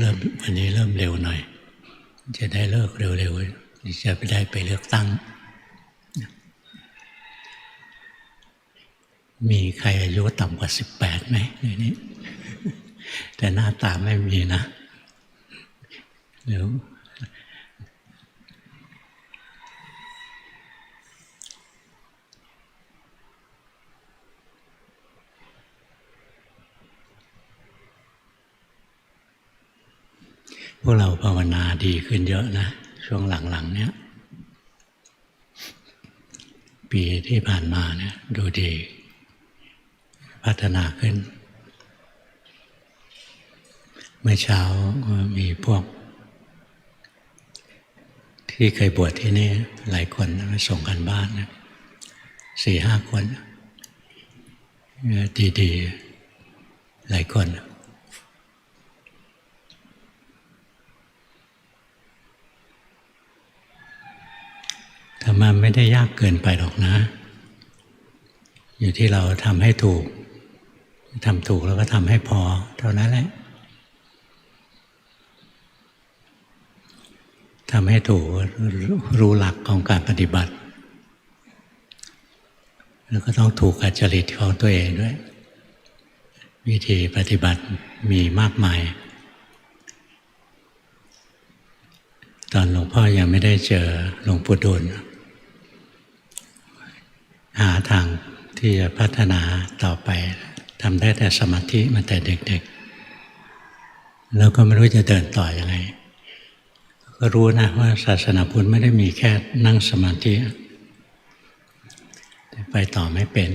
วันนี้เริ่มเร็วหน่อยจะได้เลิกเร็วๆจะได้ไปเลือกตั้งมีใครอายุต่ำกว่า18ไหมในนี้แต่หน้าตาไม่มีนะหรือพวกเราภาวนาดีขึ้นเยอะนะช่วงหลังๆเนี้ยปีที่ผ่านมาเนี่ยดูดีพัฒนาขึ้นเมื่อเช้ามีพวกที่เคยบวชที่นี่หลายคนมาส่งกันบ้านนะ4-5 คนดีๆหลายคนธรรมะไม่ได้ยากเกินไปหรอกนะอยู่ที่เราทำให้ถูกทำถูกแล้วก็ทำให้พอเท่านั้นแหละทำให้ถูกรู้หลักของการปฏิบัติแล้วก็ต้องถูกกับจริตของตัวเองด้วยวิธีปฏิบัติมีมากมายตอนหลวงพ่อยังไม่ได้เจอหลวงปู่ดูลหาทางที่จะพัฒนาต่อไปทำได้แต่สมาธิมาแต่เด็กๆแล้วก็ไม่รู้จะเดินต่ออยังไงก็รู้นะว่าศาสนาพุทธไม่ได้มีแค่นั่งสมาธิไปต่อไม่เป็น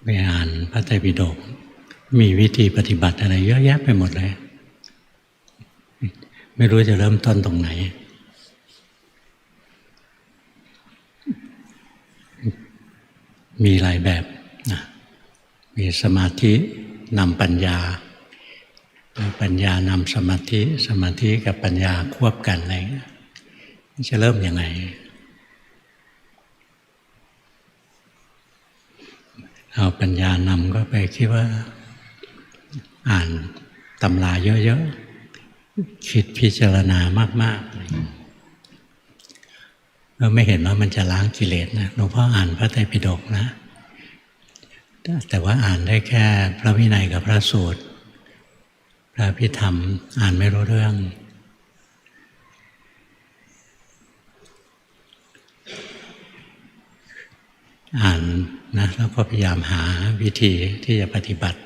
ไปอ่านพระไตรปิฎกมีวิธีปฏิบัติอะไรเยอะแยะไปหมดเลยไม่รู้จะเริ่มต้นตรงไหนมีหลายแบบนะมีสมาธินำปัญญาปัญญานำสมาธิสมาธิกับปัญญาควบกันอะไรจะเริ่มยังไงเอาปัญญานำก็ไปคิดว่าอ่านตำราเยอะๆคิดพิจารณามากๆเราไม่เห็นว่ามันจะล้างกิเลสนะหลวงพ่ออ่านพระไตรปิฎกนะแต่ว่าอ่านได้แค่พระวินัยกับพระสูตรพระพิธรรมอ่านไม่รู้เรื่องอ่านนะแล้วก็พยายามหาวิธีที่จะปฏิบัติ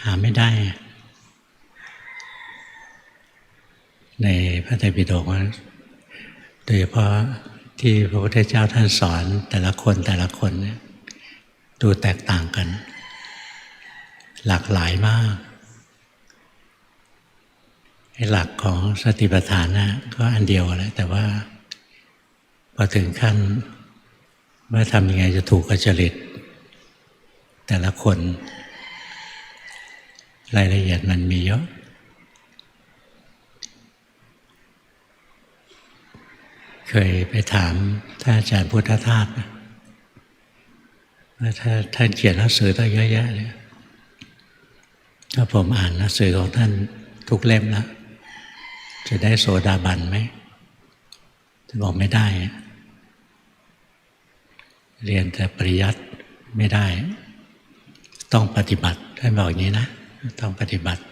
หาไม่ได้ในพระไตรปิฎกโดยเฉพาะที่พระพุทธเจ้าท่านสอนแต่ละคนเนี่ยดูแตกต่างกันหลากหลายมากหลักของสติปัฏฐานนะก็อันเดียวแหละแต่ว่าพอถึงขั้นว่าทำยังไงจะถูกกับจริตแต่ละคนรายละเอียดมันมีเยอะเคยไปถามท่านอาจารย์พุทธทาสนะว่าถ้าท่านเขียนหนังสือตั้งเยอะแยะเลยถ้าผมอ่านหนังสือของท่านทุกเล่มแล้วจะได้โสดาบันไหมจะบอกไม่ได้เรียนแต่ปริยัติไม่ได้ต้องปฏิบัติท่านบอกอย่างนี้นะต้องปฏิบัติ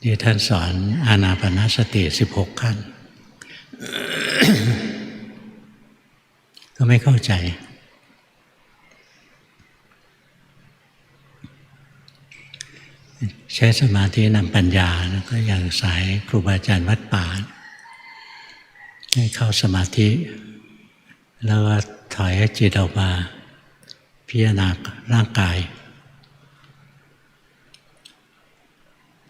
ที่ท่านสอนอานาปานสติ16 ขั้น ก็ไม่เข้าใจใช้สมาธินำปัญญาแล้วก็อย่างสายครูบาอาจารย์วัดป่าให้เข้าสมาธิแล้วก็ถอยให้จิตออกมาพิจารณาร่างกาย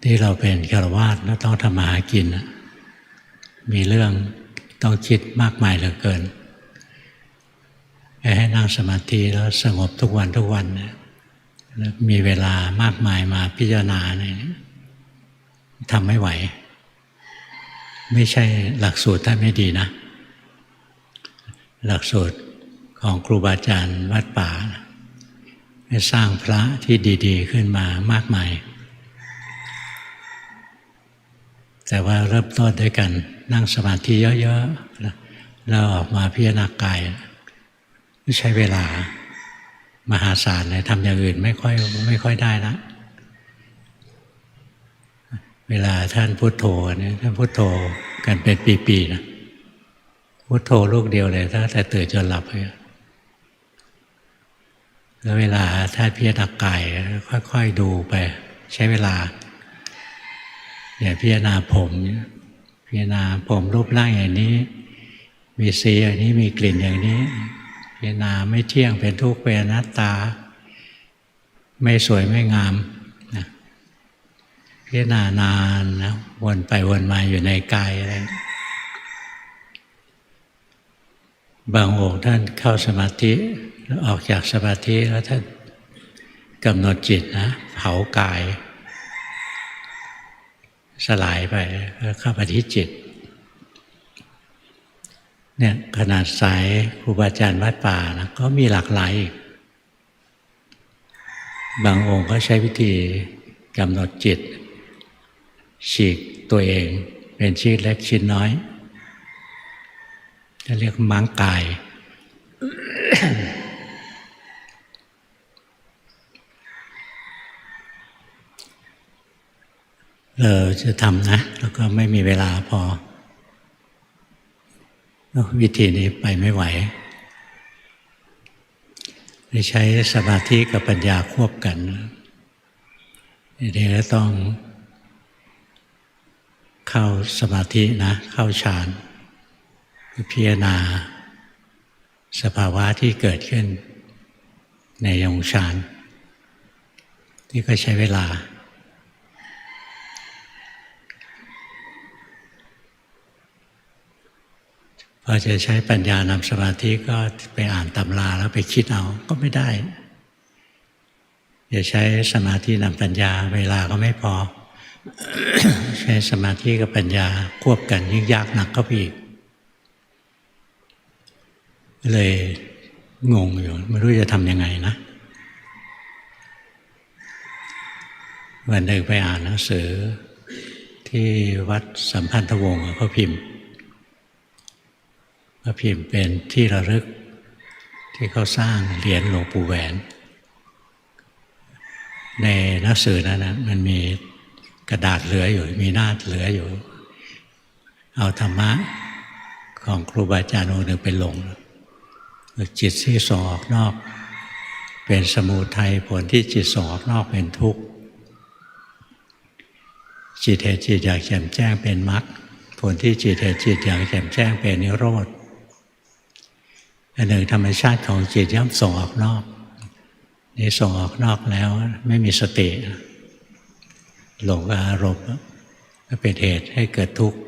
ที่เราเป็นฆราวาสแล้วต้องทำมาหากินมีเรื่องต้องคิดมากมายเหลือเกินให้นั่งสมาธิแล้วสงบทุกวันมีเวลามากมายมาพิจารณาเนี่ยทำไม่ไหวไม่ใช่หลักสูตรท่านไม่ดีนะหลักสูตรของครูบาอาจารย์วัดป่า ให้สร้างพระที่ดีๆขึ้นมามากมายแต่ว่าเริ่มต้นด้วยกันนั่งสมาธิเยอะๆแล้วออกมาพิจารณากายใช้เวลามหาศาลเลยทำอย่างอื่นไม่ค่อยได้ละเวลาท่านพุทโธเนี่ยท่านพุทโธกันเป็นปีๆนะพุทโธลูกเดียวเลยถ้าแต่ตื่นจนหลับเลยแล้วเวลาท่านพิจารณากายค่อยๆดูไปใช้เวลาอย่างพิจารณาผมพิจารณาผมรูปร่างอย่างนี้มีสีอย่างนี้มีกลิ่นอย่างนี้พิจารณาไม่เที่ยงเป็นทุกข์เป็นอนัตตาไม่สวยไม่งามนะพิจารณานานนะวนไปวนมาอยู่ในกายอะไรบางองค์ท่านเข้าสมาธิแล้วออกจากสมาธิแล้วท่านกำหนดจิตนะเผากายสลายไปแล้วเข้าไปที่จิตเนี่ยขนาดสายครูบาอาจารย์วัดป่านะก็มีหลากหลายบางองค์ก็ใช้วิธีกำหนดจิตฉีกตัวเองเป็นชิ้นเล็กชิ้นน้อยจะเรียกม้างกายเราจะทำนะแล้วก็ไม่มีเวลาพอวิธีนี้ไปไม่ไหวใช้สมาธิกับปัญญาควบกันทีนี้ก็ต้องเข้าสมาธินะเข้าฌานพิจารณาสภาวะที่เกิดขึ้นในองค์ฌานที่ก็ใช้เวลาพอจะใช้ปัญญานำสมาธิก็ไปอ่านตำราแล้วไปคิดเอาก็ไม่ได้อย่าใช้สมาธินำปัญญาเวลาก็ไม่พอ ใช้สมาธิกับปัญญาควบกันยิ่งยากหนักเข้าไปอีกเลยงงอยู่ไม่รู้จะทำยังไงนะวันหนึ่งไปอ่านหนังสือที่วัดสัมพันธวงศ์เขาพิมพ์เป็นที่ระลึกที่เขาสร้างเหรียญหลวงปู่แหวนในหนังสือนั้นนะมันมีกระดาษเหลืออยู่มีหน้าเหลืออยู่เอาธรรมะของครูบาอาจารย์องค์หนึ่งไปลงจิตที่ส่งออกนอกเป็นสมุทัยผลที่จิตส่งออกนอกเป็นทุกข์จิตเห็นจิตอยากแจ่มแจ้งเป็นมรรคผลที่จิตเห็นจิตอยากแจ่มแจ้งเป็นนิโรธอันหนึ่งธรรมชาติของจิตย่อมส่งออกนอกนี่ส่งออกนอกแล้วไม่มีสติหลงกับอารมณ์ก็เป็นเหตุให้เกิดทุกข์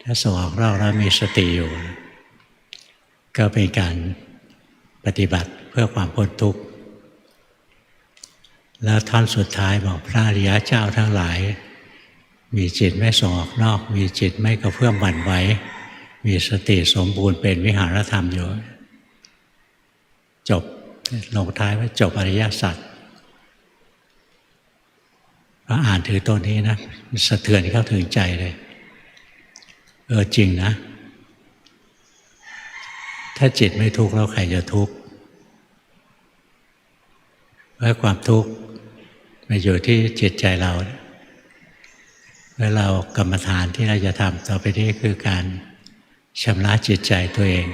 ถ้าส่งออกนอกแล้วมีสติอยู่ก็เป็นการปฏิบัติเพื่อความพ้นทุกข์แล้วท่อนสุดท้ายบอกพระอริยเจ้าทั้งหลายมีจิตไม่ส่งออกนอกมีจิตไม่กระเพื่อมหวั่นไหวมีสติสมบูรณ์เป็นวิหารธรรมอยู่จบลงท้ายว่าจบอริยสัจพออ่านถือตัวนี้นะสะเทือนเข้าถึงใจเลยจริงนะถ้าจิตไม่ทุกข์แล้วใครจะทุกข์เพราะความทุกข์มันอยู่ที่จิตใจเราแล้วเรากรรมฐานที่เราจะทำต่อไปนี้คือการชำระจิตใจตัวเอง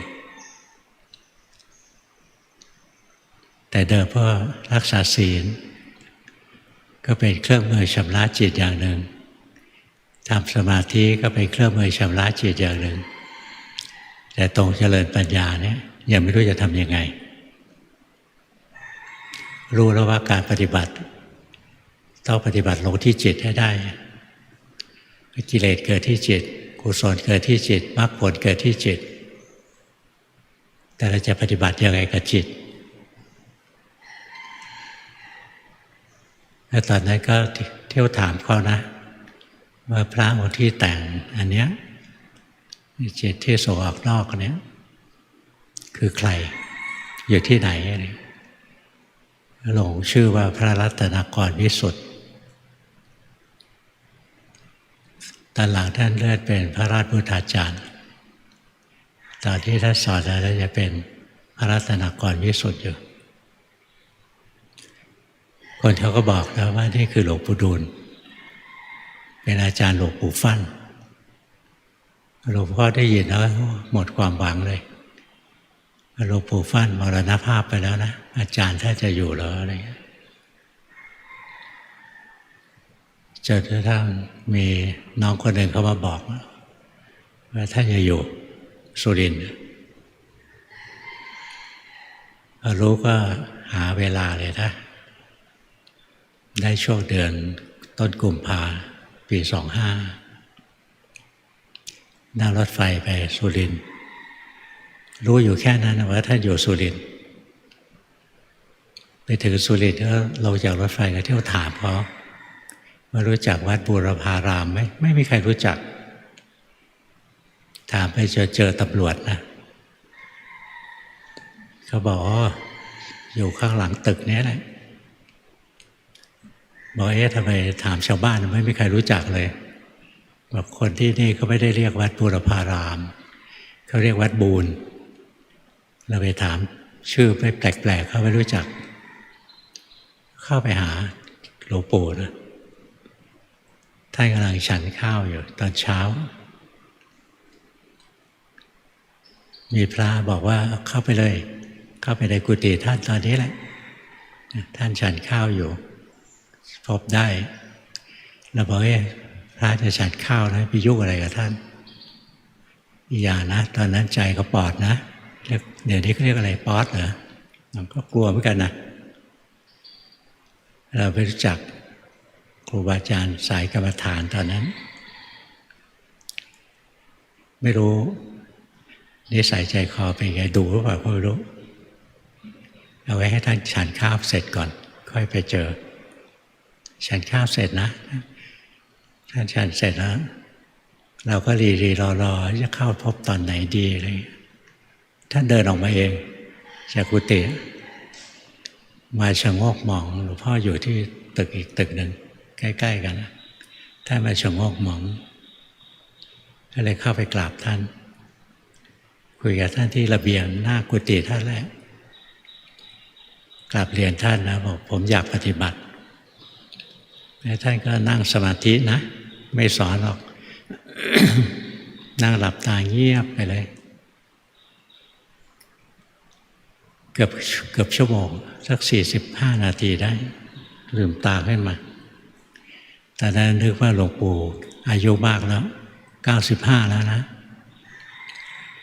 แต่เดิมเพื่อรักษาศีลก็เป็นเครื่องมือชำระจิตอย่างหนึ่งทำสมาธิก็เป็นเครื่องมือชำระจิตอย่างหนึ่งแต่ตรงเจริญปัญญาเนี่ยยังไม่รู้จะทำยังไงรู้แล้วว่าการปฏิบัติต้องปฏิบัติลงที่จิตให้ได้กิเลสเกิดที่จิตกุศลเกิดที่จิตมรรคผลเกิดที่จิตแต่เราจะปฏิบัติยังไงกับจิตแล้วตอนนั้นก็เที่ยวถามเขานะว่าพระองค์ที่แต่งอันเนี้ยจิตที่ส่งออกนอกเนี้ยคือใครอยู่ที่ไหนอะไร หลงชื่อว่าพระรัตนกรวิสุทธิ์ตอนหลังท่านเลื่อนเป็นพระราชพุทธาจารย์ตอนที่ท่านสอนแล้วจะเป็นพระรัตนกรวิสุทธิ์อยู่คนเขาก็บอกแล้วว่านี่คือหลวงปู่ดูลเป็นอาจารย์หลวงปู่ฟั่นหลวงพ่อได้ยินแล้วหมดความหวังเลยหลวงปู่ฟั่นมรณภาพไปแล้วนะอาจารย์ท่านจะอยู่เหรออะไรเงี้ยจนกระทั่งมีน้องคนหนึ่งเขามาบอกว่าท่านจะอยู่สุรินทร์รู้ก็หาเวลาเลยนะได้ช่วงเดือนต้นกุมภาปี25นั่งรถไฟไปสุรินทร์รู้อยู่แค่นั้นว่าท่านอยู่สุรินทร์ไปถึงสุรินทร์ก็ลงจากรถไฟก็เที่ยวถามเขาว่ารู้จักวัดบูรพารามไหมไม่มีใครรู้จักถามไปเจอตำรวจนะเขาบอกอยู่ข้างหลังตึกนี้แหละบอกทำไมถามชาวบ้านไม่มีใครรู้จักเลยบอกคนที่นี่เขาไม่ได้เรียกวัดบูรพารามเขาเรียกวัดบูรเราไปถามชื่อไม่แปลกๆเขาไม่รู้จักเข้าไปหาหลวงปู่นะท่านกำลังฉันข้าวอยู่ตอนเช้ามีพระบอกว่าเข้าไปเลยเข้าไปในกุฏิท่านตอนนี้แหละท่านฉันข้าวอยู่พบได้เราบอกพระจะฉันข้าวนะไปยุ่งอะไรกับท่านอย่านะตอนนั้นใจเขาปอดนะเดี๋ยวนี้เขาเรียกอะไรป๊อดเหรอเราก็กลัวเหมือนกันนะเราไปรู้จักครูบาอาจารย์สายกรรมฐานตอนนั้นไม่รู้นิสัยใจคอเป็นไงดูหรือเปล่าก็ไม่รู้เอาไว้ให้ท่านฉันข้าวเสร็จก่อนค่อยไปเจอฉันข้าวเสร็จนะท่านฉันเสร็จแล้วเราก็รีรอจะเข้าพบตอนไหนดีเลยท่านเดินออกมาเองจากกุฏิมาชะโงกมองหลวงพ่ออยู่ที่ตึกอีกตึกหนึ่งใกล้ๆกันนะท่านมาชะโงกมองก็เลยเข้าไปกราบท่านคุยกับท่านที่ระเบียงหน้ากุฏิท่านแหละกราบเรียนท่านนะบอกผมอยากปฏิบัติแล้วท่านก็นั่งสมาธินะไม่สอนหรอก นั่งหลับตาเงียบไปเลยเกือบชั่วโมงสัก45 นาทีได้ลืมตาขึ้นมาแต่นั้นนึกว่าหลวงปู่อายุมากแล้ว95แล้วนะ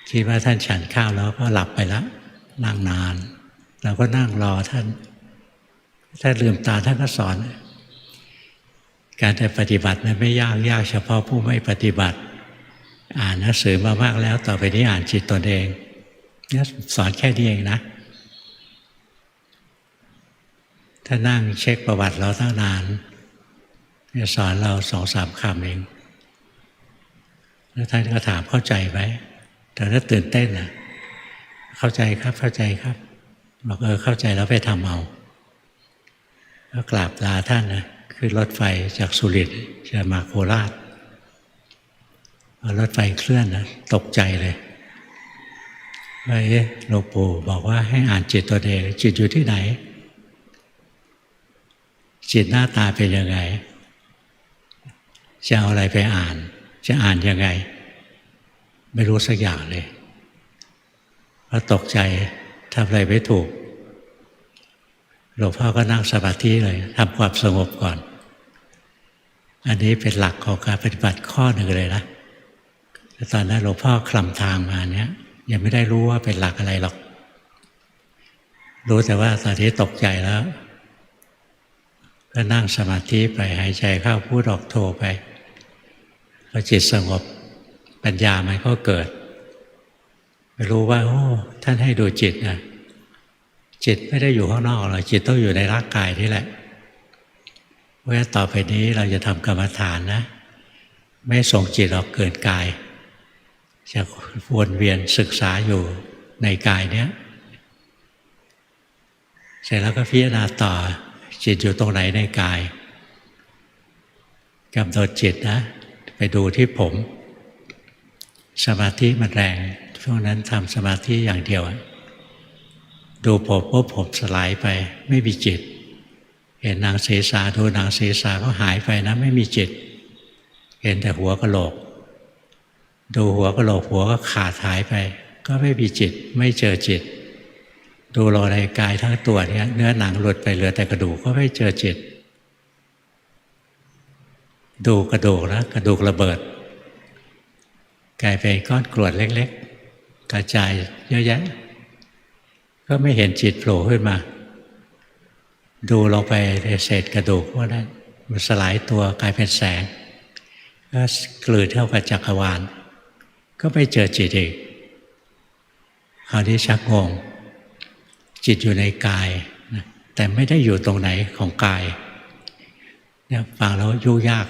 คิดว่าท่านฉันข้าวแล้วก็หลับไปแล้วนั่งนานเราก็นั่งรอท่านลืมตาท่านก็สอนการจะปฏิบัติมันไม่ยากเฉพาะผู้ไม่ปฏิบัติอ่านหนังสือมามากแล้วต่อไปนี้อ่านจิตตนเองเนี่ยสอนแค่นี้เองนะถ้านั่งเช็คประวัติเราตั้งนานจะสอนเรา2-3 คำเองแล้วท่านก็ถามเข้าใจไหมแต่ถ้าตื่นเต้นนะเข้าใจครับบอกเข้าใจแล้วไปทำเอาก็กราบลาท่านนะขึ้นรถไฟจากสุรินทร์จะมาโคราชรถไฟเคลื่อนนะตกใจเลยว่าหลวงปู่บอกว่าให้อ่านจิตตัวเองจิตอยู่ที่ไหนจิตหน้าตาเป็นยังไงจะเอาอะไรไปอ่านจะอ่านยังไงไม่รู้สักอย่างเลยพอตกใจทำอะไรไม่ถูกหลวงพ่อก็นั่งสมาธิเลยทำความสงบก่อนอันนี้เป็นหลักของการปฏิบัติข้อหนึ่งเลยนะแต่ตอนนั้นหลวงพ่อคลำทางมาเนี้ยยังไม่ได้รู้ว่าเป็นหลักอะไรหรอกรู้แต่ว่าตอนนี้ตกใจแล้วก็นั่งสมาธิไปหายใจเข้าพูดออกโทไปพอจิตสงบปัญญามันก็เกิดรู้ว่าท่านให้ดูจิตนะจิตไม่ได้อยู่ข้างนอกหรอกจิตต้องอยู่ในร่างกายนี่แหละเพราะฉะนั้นต่อไปนี้เราจะทำกรรมฐานนะไม่ส่งจิตออกเกินกายจะวนเวียนศึกษาอยู่ในกายเนี้ย เสร็จแล้วก็พิจารณาต่อจิตอยู่ตรงไหนในกายกำหนดจิตนะไปดูที่ผมสมาธิมันแรงช่วงนั้นทำสมาธิอย่างเดียวดูผมปุ๊บผมสลายไปไม่มีจิตเห็นหนังศีรษะดูหนังศีรษะก็หายไปนะไม่มีจิตเห็นแต่หัวกะโหลกดูหัวกะโหลกหัวก็ขาดหายไปก็ไม่มีจิตไม่เจอจิตดูลงในกายทั้งตัวเนี่ยเนื้อหนังหลุดไปเหลือแต่กระดูกก็ไม่เจอจิตดูกระดูกนะกระดูกระเบิดกลายเป็นก้อนกรวดเล็กๆกระจายเยอะแยะก็ไม่เห็นจิตโผล่ขึ้นมาดูลงไปในเศษกระดูกว่านั้นมันสลายตัวกลายเป็นแสงก็กลืนเข้ากับจักรวาลก็ไม่เจอจิตอีกคราวนี้ชักงงจิตอยู่ในกายนะแต่ไม่ได้อยู่ตรงไหนของกายเนี่ยฟังแล้วยุ่งยาก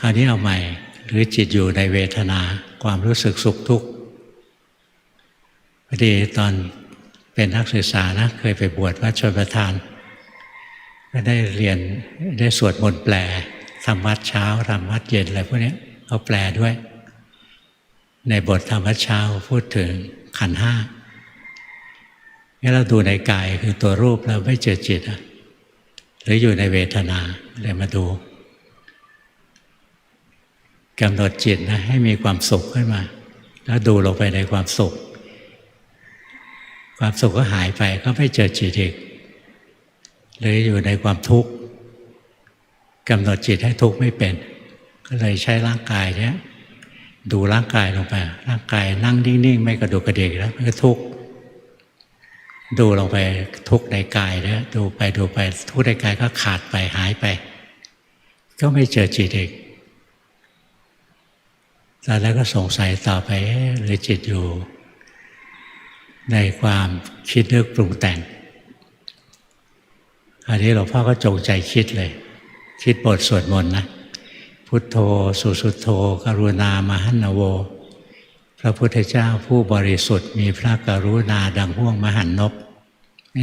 คราวนี้เอาใหม่หรือจิตอยู่ในเวทนาความรู้สึกสุขทุกข์พอดีตอนเป็นนักศึกษานะเคยไปบวชวัดชลประทานก็ได้เรียนได้สวดมนต์แปลทำวัดเช้าทำวัดเย็นอะไรพวกนี้เขาแปลด้วยในบทธรรมวัดเช้าพูดถึงขันธ์ห้างั้นเราดูในกายคือตัวรูปเราไม่เจอจิตหรืออยู่ในเวทนาเลยมาดูกำหนดจิตนะให้มีความสุขขึ้นมาแล้วดูลงไปในความสุขความสุขก็หายไปก็ไม่เจอจิตอีกหรืออยู่ในความทุกข์กำหนดจิตให้ทุกข์ไม่เป็นก็เลยใช้ร่างกายเนี้ยดูร่างกายลงไปร่างกายนั่งนิ่งๆไม่กระดุกกระดิกแล้วมันก็ทุกข์ดูลงไปทุกข์ในกายเนี่ยดูไปทุกข์ในกายก็ขาดไปหายไปก็ไม่เจอจิตอีกแล้วก็สงสัยต่อไปหรือจิตอยู่ในความคิดนึกปรุงแต่งอันนี้หลวงพ่อก็จงใจคิดเลยคิดบทสวดมนต์นะพุทโธสุสุทโธกรุณามหันนโวพระพุทธเจ้าผู้บริสุทธิ์มีพระกรุณาดังห้วงมหันนบ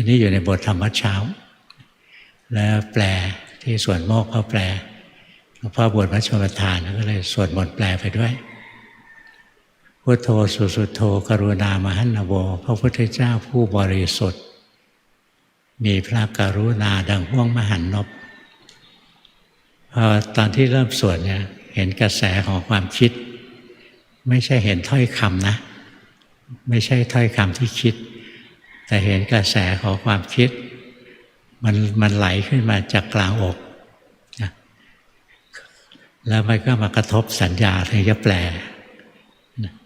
นี่อยู่ในบทธรรมวัดเช้าแล้วแปลที่สวนโมกข์เขาแปลหลวงพ่อบวชวัดชลประทานก็เลยสวดมนต์แปลไปด้วยพุทโธสุสุทโธกรุณามหันนโวพระพุทธเจ้าผู้บริสุทธิ์มีพระกรุณาดังห้วงมหันนบพอตอนที่เริ่มสวดเนี่ยเห็นกระแสของความคิดไม่ใช่เห็นถ้อยคำนะไม่ใช่ถ้อยคำที่คิดแต่เห็นกระแสของความคิดมันไหลขึ้นมาจากกลางอกนะแล้วมันก็มากระทบสัญญาถึงจะแปล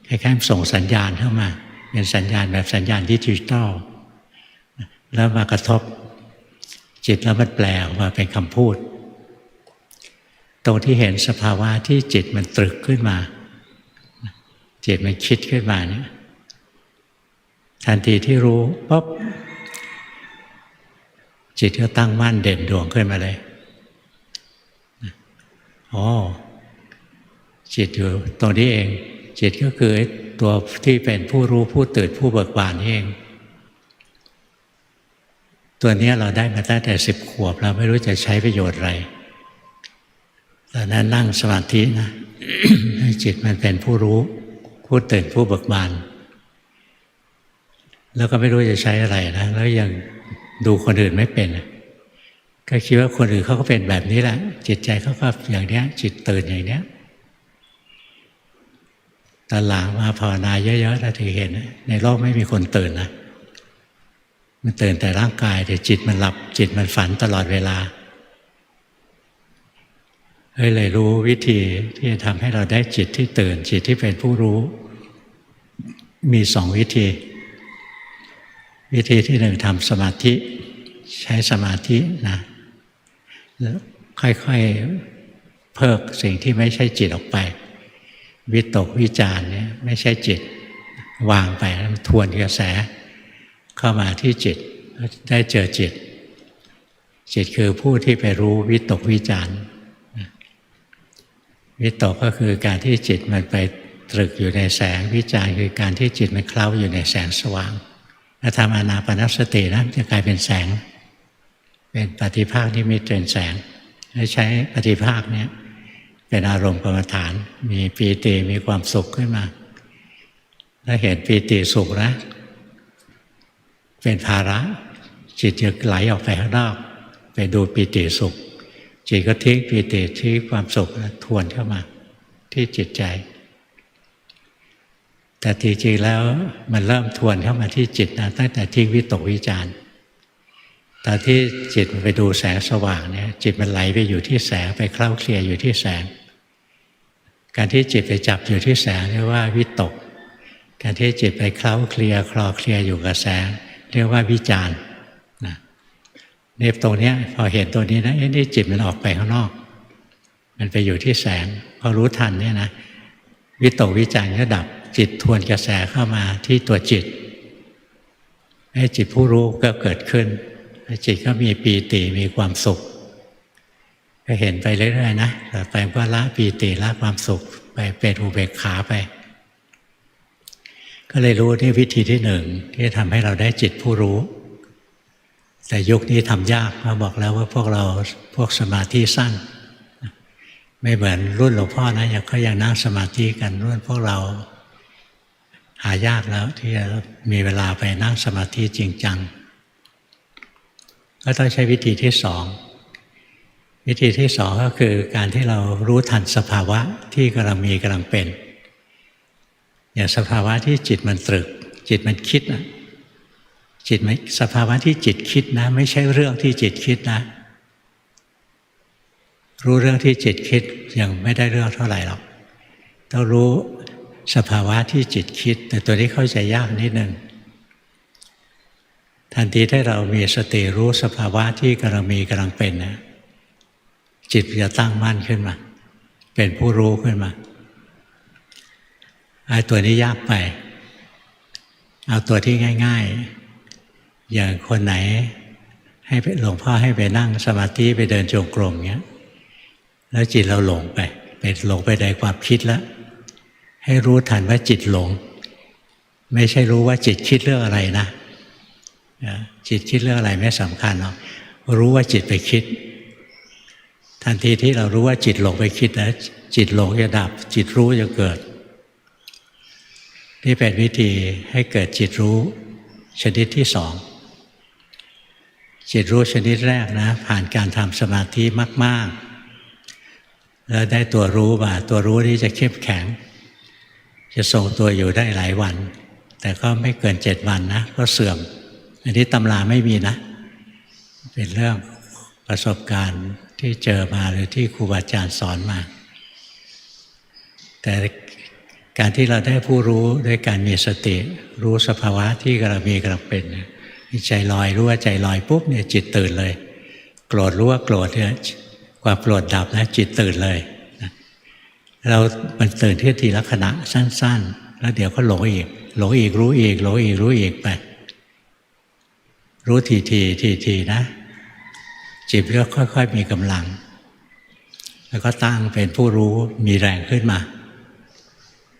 คล้ายๆส่งสัญญาณเข้ามาเป็นสัญญาณแบบสัญญาณดิจิตอลแล้วมากระทบจิตแล้วมันแปลออกมาเป็นคำพูดตรงที่เห็นสภาวะที่จิตมันตรึกขึ้นมาจิตมันคิดขึ้นมาเนี่ยทันทีที่รู้ปุ๊บจิตก็ตั้งมั่นเด่นดวงขึ้นมาเลยอ๋อจิตอยู่ตรงนี้เองจิตก็คือตัวที่เป็นผู้รู้ผู้ตื่นผู้เบิกบานนี่เองตัวนี้เราได้มาตั้งแต่10 ขวบเราไม่รู้จะใช้ประโยชน์อะไรตอนนั้นนั่งสมาธินะ ให้จิตมันเป็นผู้รู้ผู้ตื่นผู้เบิกบานแล้วก็ไม่รู้จะใช้อะไรนะแล้วยังดูคนอื่นไม่เป็นก็คิดว่าคนอื่นเขาก็เป็นแบบนี้แหละจิตใจเขาก็อย่างเนี้ยจิตตื่นอย่างเนี้ยตอนหลังมาภาวนาเยอะๆแล้วถึงเห็นในโลกไม่มีคนตื่นนะมันตื่นแต่ร่างกายแต่จิตมันหลับจิตมันฝันตลอดเวลาเลยรู้วิธีที่จะทำให้เราได้จิตที่ตื่นจิตที่เป็นผู้รู้มี2 วิธีวิธีที่1ทำสมาธิใช้สมาธินะแล้วค่อยๆเพิกสิ่งที่ไม่ใช่จิตออกไปวิตกวิจารเนี่ยไม่ใช่จิตวางไปแล้วทวนกระแสเข้ามาที่จิตได้เจอจิตจิตคือผู้ที่ไปรู้วิตกวิจารวิตกก็คือการที่จิตมันไปตรึกอยู่ในแสงวิจารคือการที่จิตมันเคล้าอยู่ในแสงสว่าง ถ้าทำอานาปานสตินะจะกลายเป็นแสงเป็นปฏิภาคนิมิตเป็นแสงและใช้ปฏิภาคเนี่ยเป็นอารมณ์กรรมฐานมีปีติมีความสุขขึ้นมาถ้าเห็นปีติสุขนะเป็นภาระจิตจะไหลออกไปข้างนอกไปดูปีติสุขจิตก็ทิ้งปีติทิ้งความสุขทวนเข้ามาที่จิตใจแต่จริงๆแล้วมันเริ่มทวนเข้ามาที่จิตนะตั้งแต่ทิ้งวิตกวิจารณ์ตอนที่จิตมันไปดูแสงสว่างเนี่ยจิตมันไหลไปอยู่ที่แสงไปเคล้าเคลียอยู่ที่แสงการที่จิตไปจับอยู่ที่แสงเรียกว่าวิตกการที่จิตไปเคล้าเคลียคลอเคลียอยู่กับแสงเรียกว่าวิจารณ์นะเนี่ยตรงนี้พอเห็นตัวนี้นะนี่จิตมันออกไปข้างนอกมันไปอยู่ที่แสงพอรู้ทันเนี่ยนะวิตกวิจารณ์ก็ดับจิตทวนกระแสเข้ามาที่ตัวจิตให้จิตผู้รู้ก็เกิดขึ้นจิตก็มีปีติมีความสุขก็เห็นไปเรื่อยๆนะต่อไปก็ละปีติละความสุขไปเป็นอุเบกขาไปก็เลยรู้นี่วิธีที่หนึ่งที่ทำให้เราได้จิตผู้รู้แต่ยุคนี้ทำยากเพราะบอกแล้วว่าพวกเราพวกสมาธิสั้นไม่เหมือนรุ่นหลวงพ่อนะยังนั่งสมาธิกันรุ่นพวกเราหายากแล้วที่จะมีเวลาไปนั่งสมาธิจริงจังก็ต้องใช้วิธีที่สองวิธีที่สองก็คือการที่เรารู้ทันสภาวะที่กำลังเป็นอย่างสภาวะที่จิตมันตรึกจิตมันคิดนะจิตไม่สภาวะที่จิตคิดนะไม่ใช่เรื่องที่จิตคิดนะรู้เรื่องที่จิตคิดยังไม่ได้เรื่องเท่าไหร่หรอกต้องรู้สภาวะที่จิตคิดแต่ตัวนี้เข้าใจยากนิดนึงทันทีที่เรามีสติรู้สภาวะที่กำลังเป็นนะจิตจะตั้งมั่นขึ้นมาเป็นผู้รู้ขึ้นมาไอ้ตัวนี้ยากไปเอาตัวที่ง่ายๆอย่างคนไหนให้หลวงพ่อให้ไปนั่งสมาธิไปเดินจงกรมเงี้ยแล้วจิตเราหลงไปในความคิดแล้วให้รู้ทันว่าจิตหลงไม่ใช่รู้ว่าจิตคิดเรื่องอะไรนะจิตคิดเรื่องอะไรไม่สำคัญหรอกรู้ว่าจิตไปคิดทันทีที่เรารู้ว่าจิตหลงไปคิดแล้วจิตหลงจะดับจิตรู้จะเกิดนี่เป็นวิธีให้เกิดจิตรู้ชนิดที่สองจิตรู้ชนิดแรกนะผ่านการทำสมาธิมากๆแล้วได้ตัวรู้มาตัวรู้นี้จะเข้มแข็งจะทรงตัวอยู่ได้หลายวันแต่ก็ไม่เกิน7 วันนะก็เสื่อมอันนี้ตำราไม่มีนะเป็นเรื่องประสบการณ์ที่เจอมาหรือที่ครูบาอาจารย์สอนมาแต่การที่เราได้ผู้รู้ด้วยการมีสติรู้สภาวะที่กำลังเป็นใจลอยรู้ว่าใจลอยปุ๊บเนี่ยจิตตื่นเลยโกรธรู้ว่าโกรธเนี่ยความโกรธดับนะจิตตื่นเลยมันตื่นที่ทีละขณะสั้นๆแล้วเดี๋ยวก็หลงอีกรู้อีกไปรู้ทีนะจิตก็ค่อยๆมีกำลังแล้วก็ตั้งเป็นผู้รู้มีแรงขึ้นมา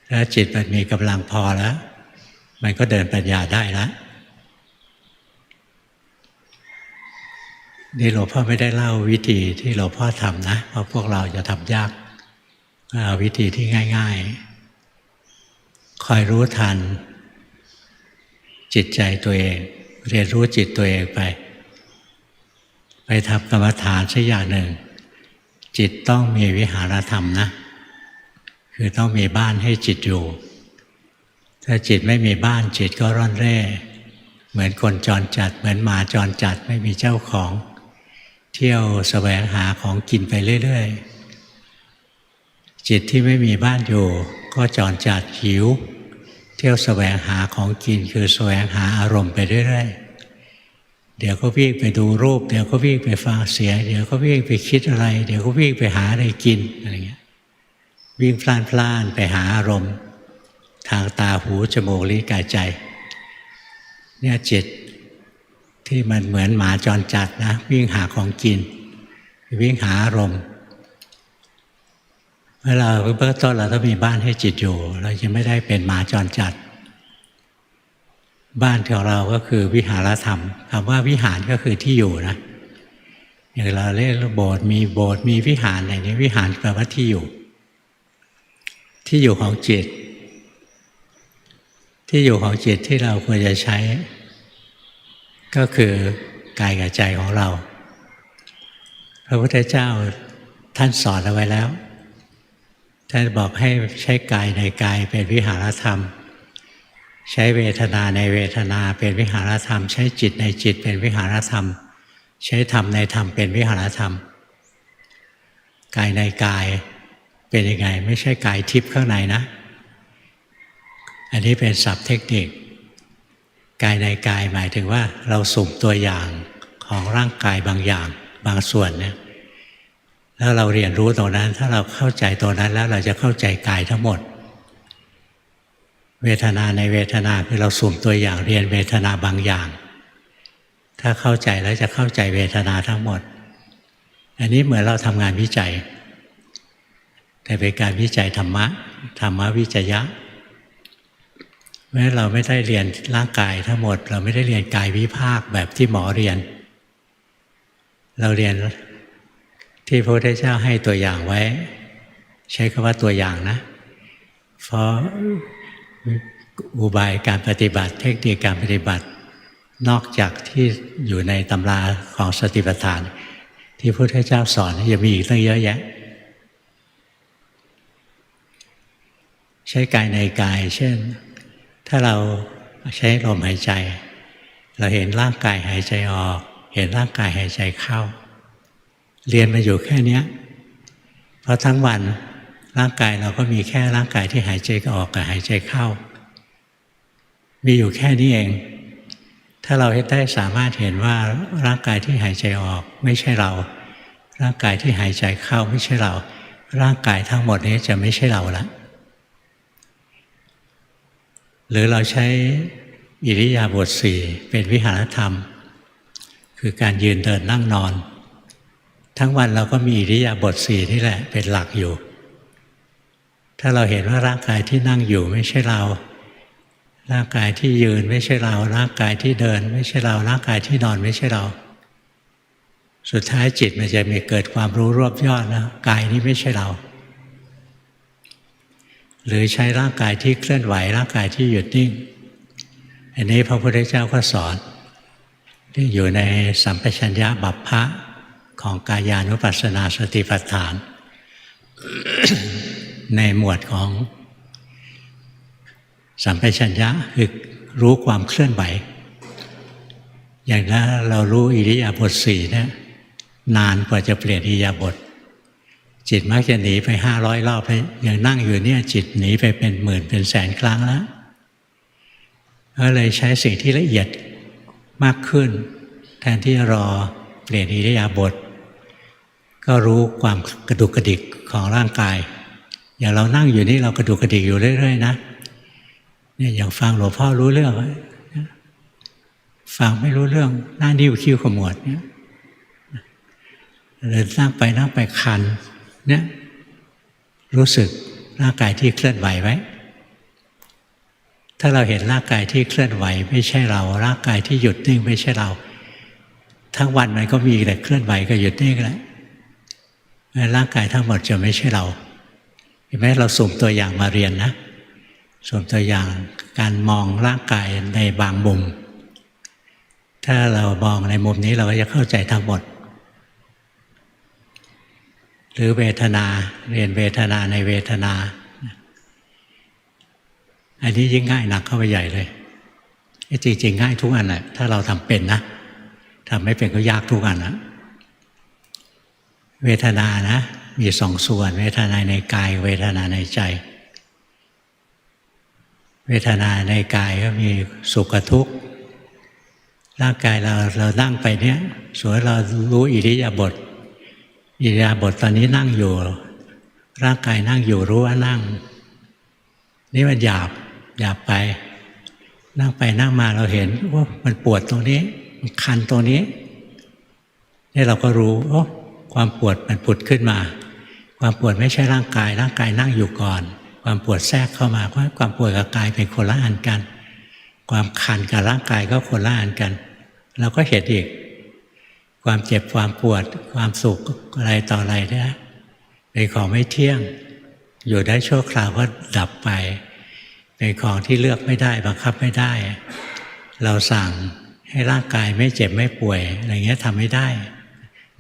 แล้วจิตมันมีกำลังพอแล้วมันก็เดินปัญญาได้แล้วนี่หลวงพ่อไม่ได้เล่าวิธีที่หลวงพ่อทำนะเพราะพวกเราจะทำยากเอาวิธีที่ง่ายๆคอยรู้ทันจิตใจตัวเองเรียนรู้จิตตัวเองไปทำกรรมฐานสักอย่างหนึ่งจิตต้องมีวิหารธรรมนะคือต้องมีบ้านให้จิตอยู่ถ้าจิตไม่มีบ้านจิตก็ร่อนเร่เหมือนคนจรจัดเหมือนหมาจรจัดไม่มีเจ้าของเที่ยวแสวงหาของกินไปเรื่อยๆจิตที่ไม่มีบ้านอยู่ก็จรจัดหิวเที่ยวแสวงหาของกินคือแสวงหาอารมณ์ไปเรื่อยๆเดี๋ยวก็วิ่งไปดูรูปเดี๋ยวก็วิ่งไปฟังเสียงเดี๋ยวก็วิ่งไปคิดอะไรเดี๋ยวก็วิ่งไปหาอะไรกินอะไรเงี้ยวิ่งพล่านไปหาอารมณ์ทางตาหูจมูกลิ้นกายใจเนี่ยจิตที่มันเหมือนหมาจรจัดนะวิ่งหาของกินวิ่งหาอารมณ์เมื่อเราเบื้องต้นเราต้องมีบ้านให้จิตอยู่เราจะไม่ได้เป็นหมาจรจัด บ้านของเราก็คือวิหารธรรมคำว่าวิหารก็คือที่อยู่นะอย่างเราเรียกโบสถ์มีวิหารอะไรนี้วิหารแปลว่าที่อยู่ที่อยู่ของจิตที่อยู่ของจิตที่เราควรจะใช้ก็คือกายกับใจของเราพระพุทธเจ้าท่านสอนเอาไว้แล้วท่านบอกให้ใช้กายในกายเป็นวิหารธรรมใช้เวทนาในเวทนาเป็นวิหารธรรมใช้จิตในจิตเป็นวิหารธรรมใช้ธรรมในธรรมเป็นวิหารธรรมกายในกายเป็นยังไงไม่ใช่กายทิพย์ข้างในนะอันนี้เป็นศัพท์เทคนิคกายในกายหมายถึงว่าเราสุ่มตัวอย่างของร่างกายบางอย่างบางส่วนเนี่ยแล้วเราเรียนรู้ตรงนั้นถ้าเราเข้าใจตรงนั้นแล้วเราจะเข้าใจกายทั้งหมดเวทนาในเวทนาคือเราสุ่มตัวอย่างเรียนเวทนาบางอย่างถ้าเข้าใจแล้วจะเข้าใจเวทนาทั้งหมดอันนี้เหมือนเราทำงานวิจัยแต่เป็นการวิจัยธรรมะวิจยะแม้เราไม่ได้เรียนร่างกายทั้งหมดเราไม่ได้เรียนกายวิภาคแบบที่หมอเรียนเราเรียนที่พระพุทธเจ้าให้ตัวอย่างไว้ใช้คำว่าตัวอย่างนะเพราะอุบายการปฏิบัติเทคนิคการปฏิบัตินอกจากที่อยู่ในตำราของสติปัฏฐานที่พระพุทธเจ้าสอนยังมีอีกตั้งเยอะแยะใช้กายในกายเช่นถ้าเราใช้ลมหายใจเราเห็นร่างกายหายใจออกเห็นร่างกายหายใจเข้าเรียนมาอยู่แค่นี้เพราะทั้งวันร่างกายเราก็มีแค่ร่างกายที่หายใจออกกับหายใจเข้ามีอยู่แค่นี้เองถ้าเราได้สามารถเห็นว่าร่างกายที่หายใจออกไม่ใช่เราร่างกายที่หายใจเข้าไม่ใช่เราร่างกายทั้งหมดนี้จะไม่ใช่เราละหรือเราใช้อิริยาบถสี่เป็นวิหารธรรมคือการยืนเดินนั่งนอนทั้งวันเราก็มีอิริยาบถสี่นี่แหละเป็นหลักอยู่ถ้าเราเห็นว่าร่างกายที่นั่งอยู่ไม่ใช่เราร่างกายที่ยืนไม่ใช่เราร่างกายที่เดินไม่ใช่เราร่างกายที่นอนไม่ใช่เราสุดท้ายจิตมันจะมีเกิดความรู้รวบยอดนะกายนี้ไม่ใช่เราหรือใช้ร่างกายที่เคลื่อนไหวร่างกายที่หยุดนิ่งอันนี้พระพุทธเจ้าก็สอนที่อยู่ในสัมปชัญญะบัพพะของกายานุปัสสนาสติปัฏฐาน ในหมวดของสัมปชัญญะคือรู้ความเคลื่อนไหวอย่างนั้นเรารู้อิริยาบถสี่เนี่ยนานกว่าจะเปลี่ยนอิริยาบถจิตมักจะหนีไป500 รอบยังนั่งอยู่เนี่ยจิตหนีไปเป็นหมื่นเป็นแสนครั้งแล้วก็เลยใช้สิ่งที่ละเอียดมากขึ้นแทนที่รอเปลี่ยนอิริยาบถก็รู้ความกระดุกกระดิกของร่างกายอย่างเรานั่งอยู่นี่เรากระดุกกระดิกอยู่เรื่อยๆนะเนี่ยอย่างฟังหลวงพ่อรู้เรื่องฟังไม่รู้เรื่องหน้านิ้วคิ้วขมวดเนี่ยหรือนั่งไปคันเนี่ยรู้สึกร่างกายที่เคลื่อนไหวไว้ถ้าเราเห็นร่างกายที่เคลื่อนไหวไม่ใช่เราร่างกายที่หยุดนิ่งไม่ใช่เราทั้งวันมันก็มีแต่เคลื่อนไหวกับหยุดนิ่งแหละร่างกายทั้งหมดจะไม่ใช่เราเห็นไหมเราสุ่มตัวอย่างมาเรียนนะสุ่มตัวอย่างการมองร่างกายในบางมุมถ้าเรามองในมุมนี้เราก็จะเข้าใจทั้งหมดหรือเวทนาเรียนเวทนาในเวทนาอันนี้ยิ่งง่ายหนักเข้าไปใหญ่เลยจริงๆง่ายทุกอันแหละถ้าเราทำเป็นนะทำไม่เป็นก็ยากทุกอันนะเวทนานะมีสองส่วนเวทนาในกายเวทนาในใจเวทนาในกายก็มีสุขกับทุกข์ร่างกายเรานั่งไปเนี่ยส่วนเรารู้อิริยาบถตอนนี้นั่งอยู่ร่างกายนั่งอยู่รู้ว่านั่งนี่มันหยาบไปนั่งไปนั่งมาเราเห็นว่ามันปวดตรงนี้มันคันตรงนี้นี่เราก็รู้โอ้ความปวดมันผุดขึ้นมาความปวดไม่ใช่ร่างกายนั่งอยู่ก่อนความปวดแทรกเข้ามาเพราะความปวดกับกายเป็นคนละอันกัน ความคันกับร่างกายก็คนละอันกันเราก็เห็นอีกความเจ็บความปวดความสุขอะไรต่ออะไรเนี่ยเป็นของไม่เที่ยงอยู่ได้ชั่วคราวก็ดับไปเป็นของที่เลือกไม่ได้บังคับไม่ได้เราสั่งให้ร่างกายไม่เจ็บไม่ป่วยอะไรเงี้ยทำไม่ได้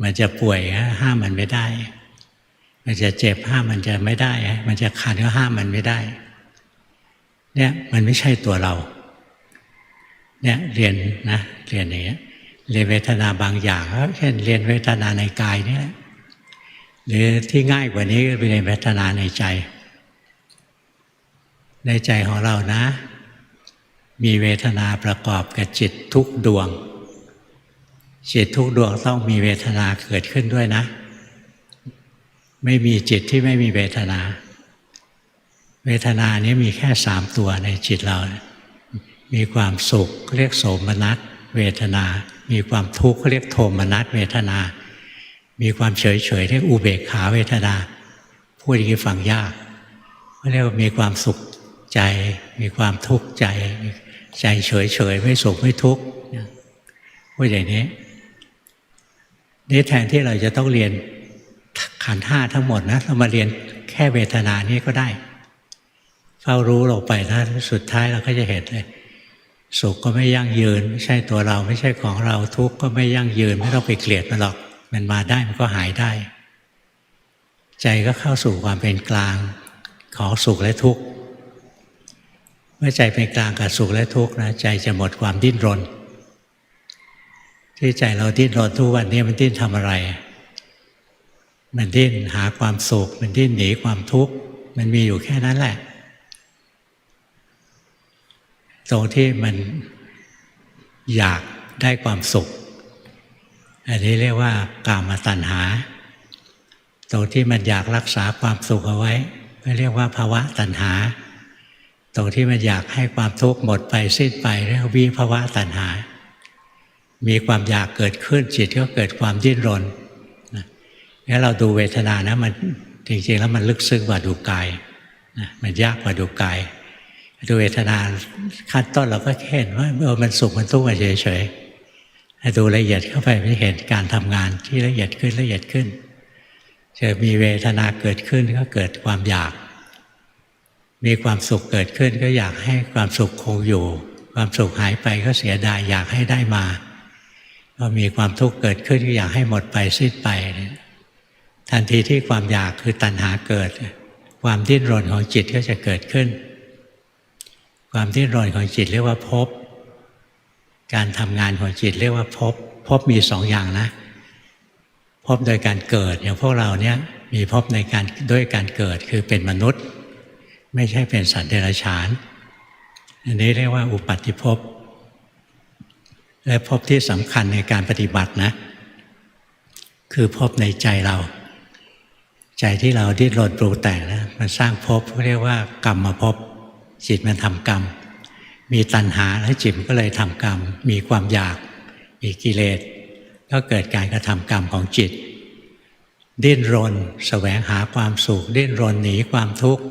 มันจะป่วยห้ามมันไม่ได้มันจะเจ็บห้ามมันจะไม่ได้มันจะคันก็ห้ามมันไม่ได้เนี่ยมันไม่ใช่ตัวเราเนี่ยเรียนนะเรียนอย่างเงี้ยเรียนเวทนาบางอย่างเช่นเรียนเวทนาในกายนี่หรือที่ง่ายกว่านี้ก็เรียนเวทนาในใจในใจของเรานะมีเวทนาประกอบกับจิตทุกดวงจิตทุกดวงต้องมีเวทนาเกิดขึ้นด้วยนะไม่มีจิตที่ไม่มีเวทนาเวทนานี้มีแค่3ตัวในจิตเรามีความสุขเรียกโสมนัสเวทนามีความทุกข์เรียกโทมนัสเวทนามีความเฉยๆเรียกอุเบกขาเวทนาพูดอย่างนี้ฟังยากเขาเรียกว่ามีความสุขใจมีความทุกข์ใจใจเฉยๆไม่สุขไม่ทุกข์พูดอย่างนี้นี่แทนที่เราจะต้องเรียนขันธ์ห้าทั้งหมดนะเรามาเรียนแค่เวทนานี้ก็ได้เฝ้ารู้ลงไปนะสุดท้ายเราก็จะเห็นเลยสุขก็ไม่ยั่งยืนไม่ใช่ตัวเราไม่ใช่ของเราทุกข์ก็ไม่ยั่งยืนไม่ต้องไปเกลียดมันหรอกมันมาได้มันก็หายได้ใจก็เข้าสู่ความเป็นกลางของสุขและทุกข์เมื่อใจเป็นกลางกับสุขและทุกข์นะใจจะหมดความดิ้นรนที่ใจเราดิ้นรนทุกวันนี้มันดิ้นทำอะไรมันดิ้นหาความสุขมันดิ้นหนีความทุกข์มันมีอยู่แค่นั้นแหละตรงที่มันอยากได้ความสุขอันนี้เรียกว่ากามตัณหาตรงที่มันอยากรักษาความสุขเอาไว้เรียกว่าภวตัณหาตรงที่มันอยากให้ความทุกข์หมดไปสิ้นไปเรียกวิภวตัณหามีความอยากเกิดขึ้นจิตก็เกิดความดิ้นรนงั้นเราดูเวทนานะมันจริงๆแล้วมันลึกซึ้งกว่าดูกายมันยากกว่าดูกายดูเวทนาขั้นต้นเราก็เห็นว่ามันสุขมันทุกข์เฉยๆดูละเอียดเข้าไปไม่เห็นการทำงานที่ละเอียดขึ้นละเอียดขึ้นจะมีเวทนาเกิดขึ้นก็เกิดความอยากมีความสุขเกิดขึ้นก็อยากให้ความสุขคงอยู่ความสุขหายไปก็เสียดายอยากให้ได้มาพอมีความทุกข์เกิดขึ้นก็อยากให้หมดไปสิ้นไปทันทีที่ความอยากคือตัณหาเกิดความดิ้นรนของจิตก็จะเกิดขึ้นความดิ้นรนของจิตเรียกว่าภพการทำงานของจิตเรียกว่าภพภพมี2อย่างนะภพโดยการเกิดอย่างพวกเราเนี่ยมีภพในการด้วยการเกิดคือเป็นมนุษย์ไม่ใช่เป็นสัตว์เดรัจฉานอันนี้เรียกว่าอุปัฏฐิภพและภพที่สำคัญในการปฏิบัตินะคือภพในใจเราใจที่เราดิ้นรนปรุงแต่งนะมันสร้างภพเรียกว่ากรรมภพจิตมันทำกรรมมีตัณหาและจิตก็เลยทำกรรมมีความอยากมีกิเลสก็เกิดการกระทำกรรมของจิตดิ้นรนแสวงหาความสุขดิ้นรนหนีความทุกข์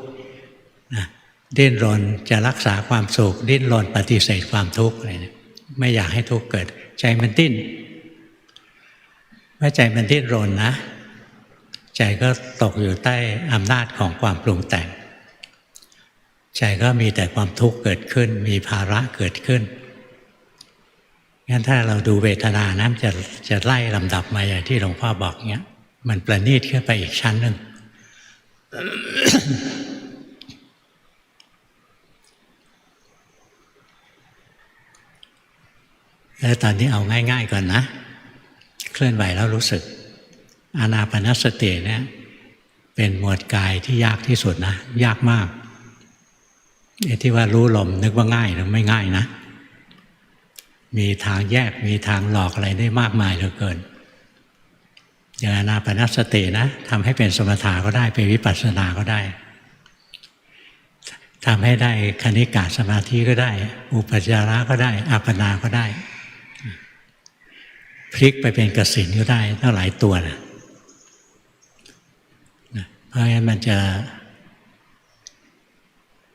ดิ้นรนจะรักษาความสุขดิ้นรนปฏิเสธความทุกข์อะไรเนี่ยไม่อยากให้ทุกข์เกิดใจมันดิ้นเมื่อใจมันดิ้นรนนะใจก็ตกอยู่ใต้อำนาจของความปรุงแต่งใจก็มีแต่ความทุกข์เกิดขึ้นมีภาระเกิดขึ้นงั้นถ้าเราดูเวทนานะจะไล่ลำดับมาอย่างที่หลวงพ่อบอกเงี้ยมันประณีตขึ้นไปอีกชั้นหนึ่ง แล้วตอนนี้เอาง่ายๆก่อนนะเคลื่อนไหวแล้วรู้สึกอานาปานสติเนี่ยเป็นหมวดกายที่ยากที่สุดนะยากมากไอ้ที่ว่ารู้ลมนึกว่าง่ายหรือไม่ง่ายนะมีทางแยกมีทางหลอกอะไรได้มากมายเหลือเกินอย่างอานาปานสตินะทำให้เป็นสมถะก็ได้เป็นวิปัสสนาก็ได้ทำให้ได้คณิกะสมาธิก็ได้อุปจาระก็ได้อัปปนาก็ได้พลิกไปเป็นกสิณก็ได้ตั้งหลายตัวนะเพราะฉะนั้นมันจะ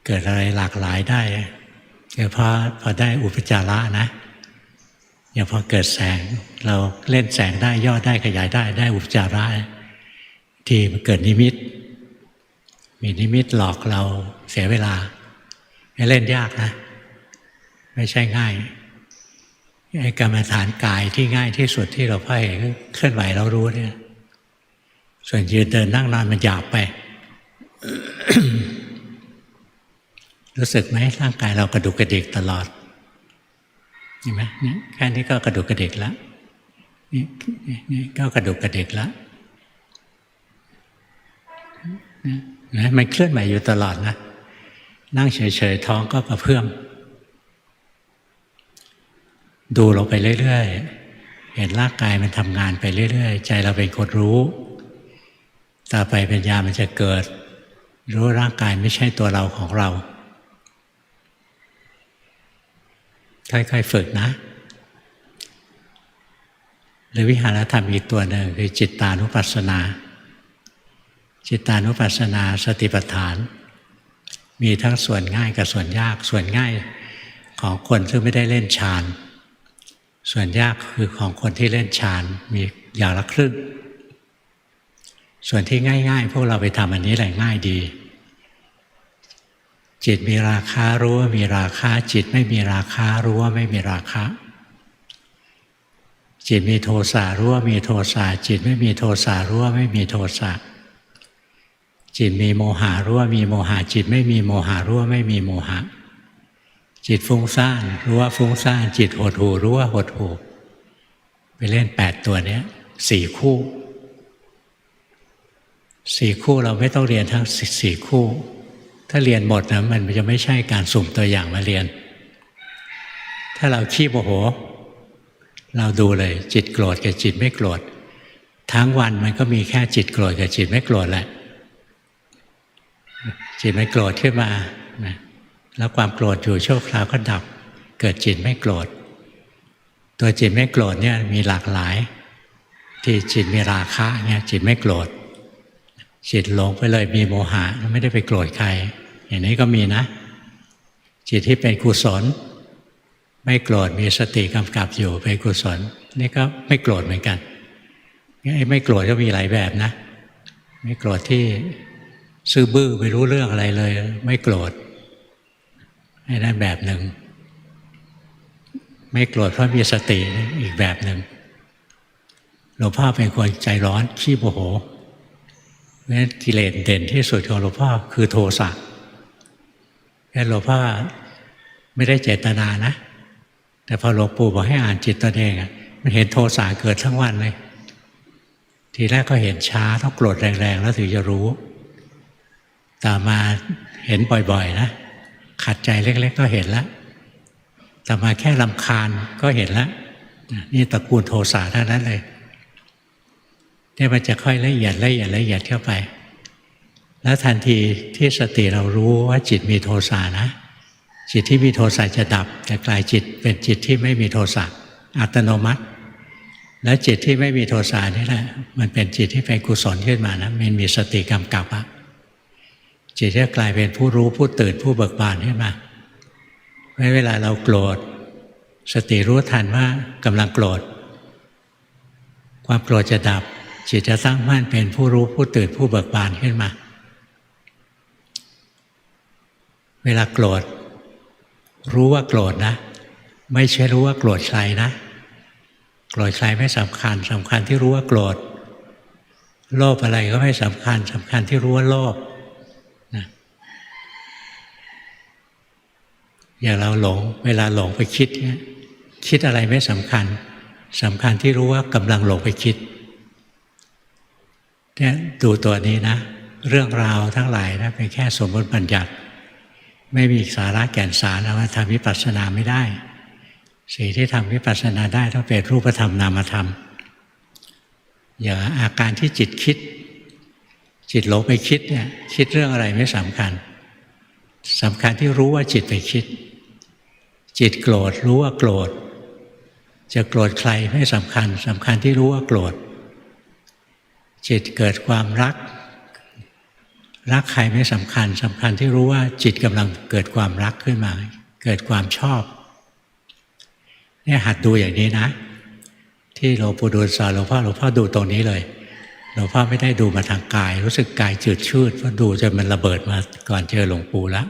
เกิดอะไรหลากหลายได้ คือพอได้อุปจาระนะอย่างพอเกิดแสงเราเล่นแสงได้ย่อได้ขยายได้อุปจาระที่มันเกิดนิมิตมีนิมิตหลอกเราเสียเวลาไม่เล่นยากนะไม่ใช่ง่ายไอ้กรรมฐานกายที่ง่ายที่สุดที่เราพ่อเห็นเคลื่อนไหวเรารู้เนี่ยส่วนยืนเดินนั่งนอนมันหยาบไป รู้สึกไหมร่างกายเรากระดุกกระดิกตลอดเห็นไหมเนี่ยแค่นี้ก็กระดุกกระดิกแล้วนี่ก็กระดุกกระดิกแล้วนะมันเคลื่อนไหวอยู่ตลอดนะนั่งเฉยๆท้องก็กระเพื่อมดูลงไปเรื่อยๆเห็นร่างกายมันทำงานไปเรื่อยๆใจเราเป็นคนรู้ต่อไปปัญญามันจะเกิดรู้ร่างกายไม่ใช่ตัวเราของเราค่อยๆฝึกนะหรือวิหารธรรมอีกตัวหนึ่งคือจิตตานุปัสสนาจิตตานุปัสสนาสติปัฏฐานมีทั้งส่วนง่ายกับส่วนยากส่วนง่ายของคนซึ่งไม่ได้เล่นฌานส่วนยากคือของคนที่เล่นฌานมีอย่างละครึ่งส่วนที่ง่ายๆพวกเราไปทำอันนี้แหละง่ายดีจิตมีราคะรู้ว่ามีราคะจิตไม่มีราคะรู้ว่าไม่มีราคะจิตมีโทสะรู้ว่ามีโทสะจิตไม่มีโทสะรู้ว่าไม่มีโทสะจิตมีโมหะรู้ว่ามีโมหะจิตไม่มีโมหะรู้ว่าไม่มีโมหะจิตฟุ้งซ่านรู้ว่าฟุ้งซ่านจิตหดหู่รู้ว่าหดหู่ไปเล่น8ตัวนี้4คู่เราไม่ต้องเรียนทั้ง4คู่ถ้าเรียนหมดนะมันจะไม่ใช่การสุ่มตัวอย่างมาเรียนถ้าเราขี้โมโหเราดูเลยจิตโกรธกับจิตไม่โกรธทั้งวันมันก็มีแค่จิตโกรธกับจิตไม่โกรธแหละจิตไม่โกรธขึ้นมาแล้วความโกรธอยู่ชั่วคราวก็ดับเกิดจิตไม่โกรธตัวจิตไม่โกรธเนี่ยมีหลากหลายที่จิตมีราคะเนี่ยจิตไม่โกรธจิตหลงไปเลยมีโมหะไม่ได้ไปโกรธใครอย่างนี้ก็มีนะจิตที่เป็นกุศลไม่โกรธมีสติกำกับอยู่เป็นกุศลนี่ก็ไม่โกรธเหมือนกันไม่โกรธก็มีหลายแบบนะไม่โกรธที่ซื่อบื้อไม่รู้เรื่องอะไรเลยไม่โกรธให้ได้แบบหนึ่งไม่โกรธเพราะมีสติอีกแบบหนึ่งหลวงพ่อเป็นคนใจร้อนขี้โมโหเพราะฉะนั้นกิเลสเด่นที่สุดของหลวงพ่อคือโทสะแค่หลวงพ่อไม่ได้เจตนานะแต่พอหลวงปู่บอกให้อ่านจิตตนเองมันเห็นโทสะเกิดทั้งวันเลยทีแรกก็เห็นช้าต้องโกรธแรงๆแล้วถึงจะรู้ต่อมาเห็นบ่อยๆนะขัดใจเล็กๆก็เห็นแล้วต่อมาแค่รำคาญก็เห็นแล้วนี่ตระกูลโทสะเท่านั้นเลยเนี่ยมันจะค่อยละเอียดเข้าไปแล้วทันทีที่สติเรารู้ว่าจิตมีโทสะนะจิตที่มีโทสะจะดับจะกลายจิตเป็นจิตที่ไม่มีโทสะอัตโนมัติและจิตที่ไม่มีโทสะนี่แหละมันเป็นจิตที่เป็นกุศลขึ้นมานะมันมีสติกำกับอะจิตจะกลายเป็นผู้รู้ผู้ตื่นผู้เบิกบานขึ้นมาเวลาเราโกรธสติรู้ทันว่ากำลังโกรธความโกรธจะดับจิตจะตั้งมั่นเป็นผู้รู้ผู้ตื่นผู้เบิกบานขึ้นมาเวลาโกรธรู้ว่าโกรธนะไม่ใช่รู้ว่าโกรธใครนะโกรธใครไม่สำคัญที่รู้ว่าโกรธโลภอะไรก็ไม่สำคัญที่รู้ว่าโลภนะอย่างเราหลงเวลาหลงไปคิดอะไรไม่สำคัญที่รู้ว่ากำลังหลงไปคิดเนี่ยดูตัวนี้นะเรื่องราวทั้งหลายนะเป็นแค่สมมติบัญญัติไม่มีสาระแก่นสารเอามาทำวิปัสสนาไม่ได้สิ่งที่ทำวิปัสสนาได้ต้องเป็นรูปธรรมนามธรรมอย่างอาการที่จิตคิดจิตหลงไปคิดเนี่ยคิดเรื่องอะไรไม่สำคัญที่รู้ว่าจิตไปคิดจิตโกรธรู้ว่าโกรธจะโกรธใครไม่สำคัญที่รู้ว่าโกรธจิตเกิดความรักใครไม่สำคัญที่รู้ว่าจิตกำลังเกิดความรักขึ้นมา เกิดความชอบเนี่ยหัดดูอย่างนี้นะที่หลวงปู่ดูลสอนหลวงพ่อดูตรงนี้เลยหลวงพ่อไม่ได้ดูมาทางกายรู้สึกกายจืดชืดเพราะดูจนมันระเบิดมาก่อนเจอหลวงปู่แล้ว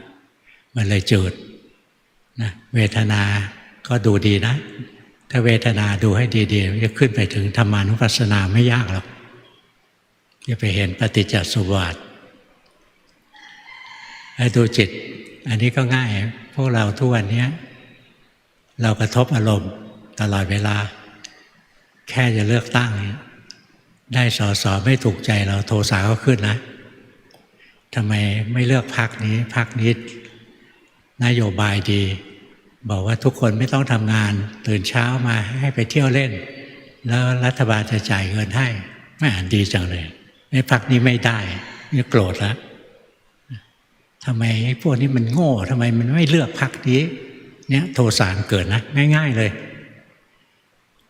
มันเลยจืดนะเวทนาก็ดูดีนะถ้าเวทนาดูให้ดีๆจะขึ้นไปถึงธรรมานุปัสสนาไม่ยากหรอกจะไปเห็นปฏิจจสมุปบาทให้ดูจิตอันนี้ก็ง่ายพวกเราทุกวันนี้เรากระทบอารมณ์ตลอดเวลาแค่จะเลือกตั้งได้สสไม่ถูกใจเราโทสะก็ขึ้นนะทำไมไม่เลือกพรรคนี้นโยบายดีบอกว่าทุกคนไม่ต้องทำงานตื่นเช้ามาให้ไปเที่ยวเล่นแล้วรัฐบาลจะจ่ายเงินให้ไม่อ่านดีจังเลยไอ้พรรคนี้ไม่ได้นี่โกรธแล้วทำไมไอ้พวกนี้มันโง่ทำไมมันไม่เลือกพรรคนี้เนี่ยโทสะเกิดนะง่ายๆเลย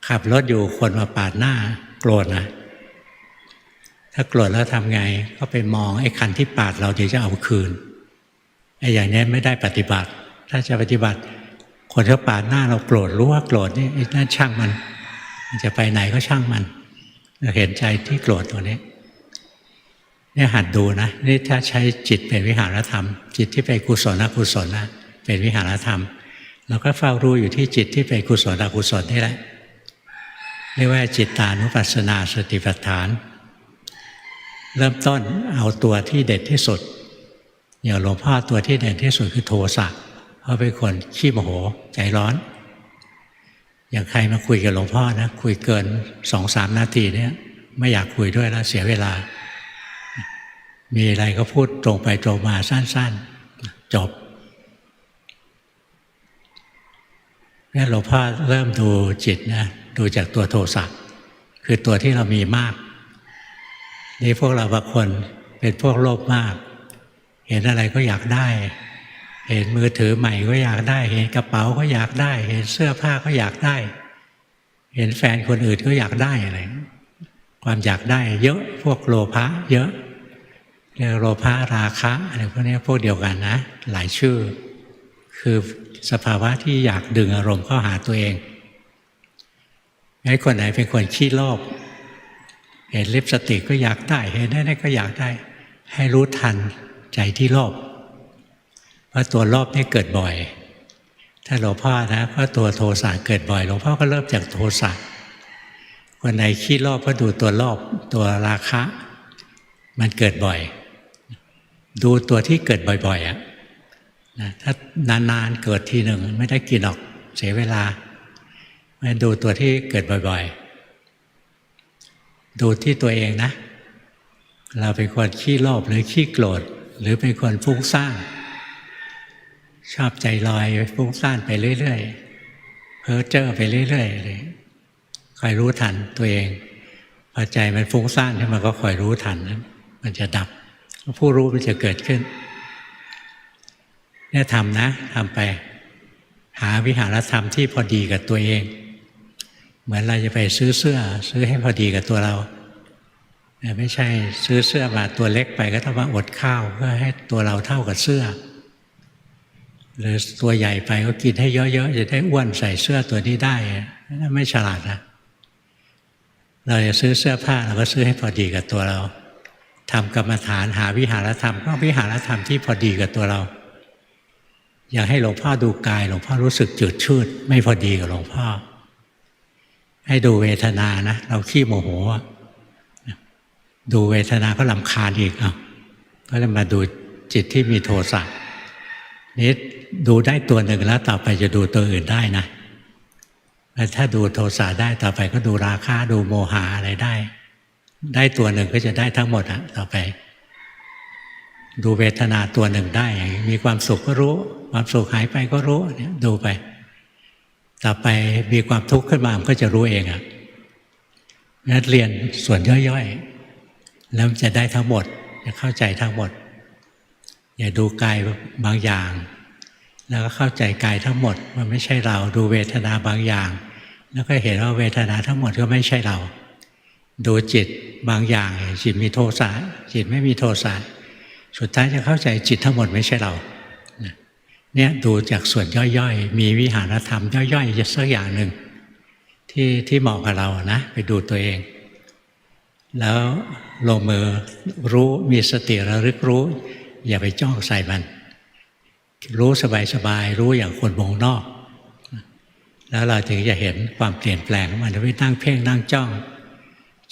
ขับรถอยู่คนมาปาดหน้าโกรธนะถ้าโกรธแล้วทำไงก็ไปมองไอ้คันที่ปาดเราจะเอาคืนไอ้อย่างนี้ไม่ได้ปฏิบัติถ้าจะปฏิบัติคนที่ปาดหน้าเราโกรธรู้ว่าโกรธนี่ไอ้นั่นช่างมันจะไปไหนก็ช่างมันเห็นใจที่โกรธตัวนี้เนี่ยหัดดูนะนี่ถ้าใช้จิตเป็นวิหารธรรมจิตที่เป็นกุศลอกุศลนะเป็นวิหารธรรมเราก็เฝ้ารู้อยู่ที่จิตที่เป็นกุศลอกุศลนี่แหละเรียกว่าจิตตานุปัสสนาสติปัฏฐานเริ่มต้นเอาตัวที่เด็ดที่สุดอย่างหลวงพ่อตัวที่เด่นที่สุดคือโทสะเพราะเป็นคนขี้โมโหใจร้อนอย่างใครมาคุยกับหลวงพ่อนะคุยเกิน 2-3 นาทีเนี่ยไม่อยากคุยด้วยแล้วเสียเวลามีอะไรก็พูดตรงไปตรงมาสั้นๆจบงั้นหลวงพ่อเริ่มดูจิตนะดูจากตัวโทสะคือตัวที่เรามีมากนี่พวกเราบางคนเป็นพวกโลภมากเห็นอะไรก็อยากได้เห็นมือถือใหม่ก็อยากได้เห็นกระเป๋าก็อยากได้เห็นเสื้อผ้าก็อยากได้เห็นแฟนคนอื่นก็อยากได้อะไรความอยากได้เยอะพวกโลภะเยอะเรียกโลภะราคะอะไรพวกนี้พวกเดียวกันนะหลายชื่อคือสภาวะที่อยากดึงอารมณ์เข้าหาตัวเองไอ้คนไหนเป็นคนขี้โลภเห็นลิปสติกก็อยากได้เห็นได้ก็อยากได้ให้รู้ทันใจที่โลภเพราะตัวโลภนี่เกิดบ่อยถ้าหลวงพ่อนะเพราะตัวโทสะเกิดบ่อยหลวงพ่อก็เริ่มจากโทสะคนไหนขี้โลภก็ดูตัวโลภตัวราคะมันเกิดบ่อยดูตัวที่เกิดบ่อยๆนะถ้านานๆเกิดทีหนึ่งไม่ได้กินหรอกเสียเวลามาดูตัวที่เกิดบ่อยๆดูที่ตัวเองนะเราเป็นคนขี้โลภหรือขี้โกรธหรือเป็นคนฟุ้งซ่านชอบใจลอยฟุ้งซ่านไปเรื่อยๆเพ้อเจ้อไปเรื่อยๆเลยคอยรู้ทันตัวเองพอใจมันฟุ้งซ่านขึ้นมาก็คอยรู้ทันนะมันจะดับผู้รู้มันจะเกิดขึ้นเนี่ยทำนะทำไปหาวิหารธรรมที่พอดีกับตัวเองเหมือนเราจะไปซื้อเสื้อซื้อให้พอดีกับตัวเราไม่ใช่ซื้อเสื้อมาตัวเล็กไปก็ต้องมาอดข้าวเพื่อให้ตัวเราเท่ากับเสื้อหรือตัวใหญ่ไปก็กินให้เยอะๆจะได้อ้วนใส่เสื้อตัวนี้ได้นั่นไม่ฉลาดนะเราจะซื้อเสื้อผ้าเราก็ซื้อให้พอดีกับตัวเราทำกรรมฐานหาวิหารธรรมก็วิหารธรรมที่พอดีกับตัวเราอยากให้หลวงพ่อดูกายหลวงพ่อรู้สึกจืดชืดไม่พอดีกับหลวงพ่อให้ดูเวทนานะเราขี้โมโหดูเวทนาก็รำคาญอีกก็เลยมาดูจิตที่มีโทสะนี้ดูได้ตัวหนึ่งแล้วต่อไปจะดูตัวอื่นได้นะแล้วถ้าดูโทสะได้ต่อไปก็ดูราคะดูโมหะอะไรได้ตัวหนึ่งก็จะได้ทั้งหมดต่อไปดูเวทนาตัวหนึ่งได้มีความสุขก็รู้ความสุขหายไปก็รู้เนี่ยดูไปต่อไปมีความทุกข์ขึ้นมามันก็จะรู้เองงั้นเรียนส่วนย่อยๆแล้วจะได้ทั้งหมดจะเข้าใจทั้งหมดอย่าดูกายบางอย่างแล้วก็เข้าใจกายทั้งหมดมันไม่ใช่เราดูเวทนาบางอย่างแล้วก็เห็นว่าเวทนาทั้งหมดก็ไม่ใช่เราดูจิตบางอย่างจิตมีโทสะจิตไม่มีโทสะสุดท้ายจะเข้าใจจิตทั้งหมดไม่ใช่เรา เนี่ยดูจากส่วนย่อยๆมีวิหารธรรมย่อยๆสักอย่างหนึ่งที่เหมาะกับเรานะไปดูตัวเองแล้วลงมือรู้มีสติระลึกรู้อย่าไปจ้องใส่มันรู้สบายๆรู้อย่างคนวงนอกแล้วเราถึงจะเห็นความเปลี่ยนแปลงของมันไม่นั่งเพ่งนั่งจ้อง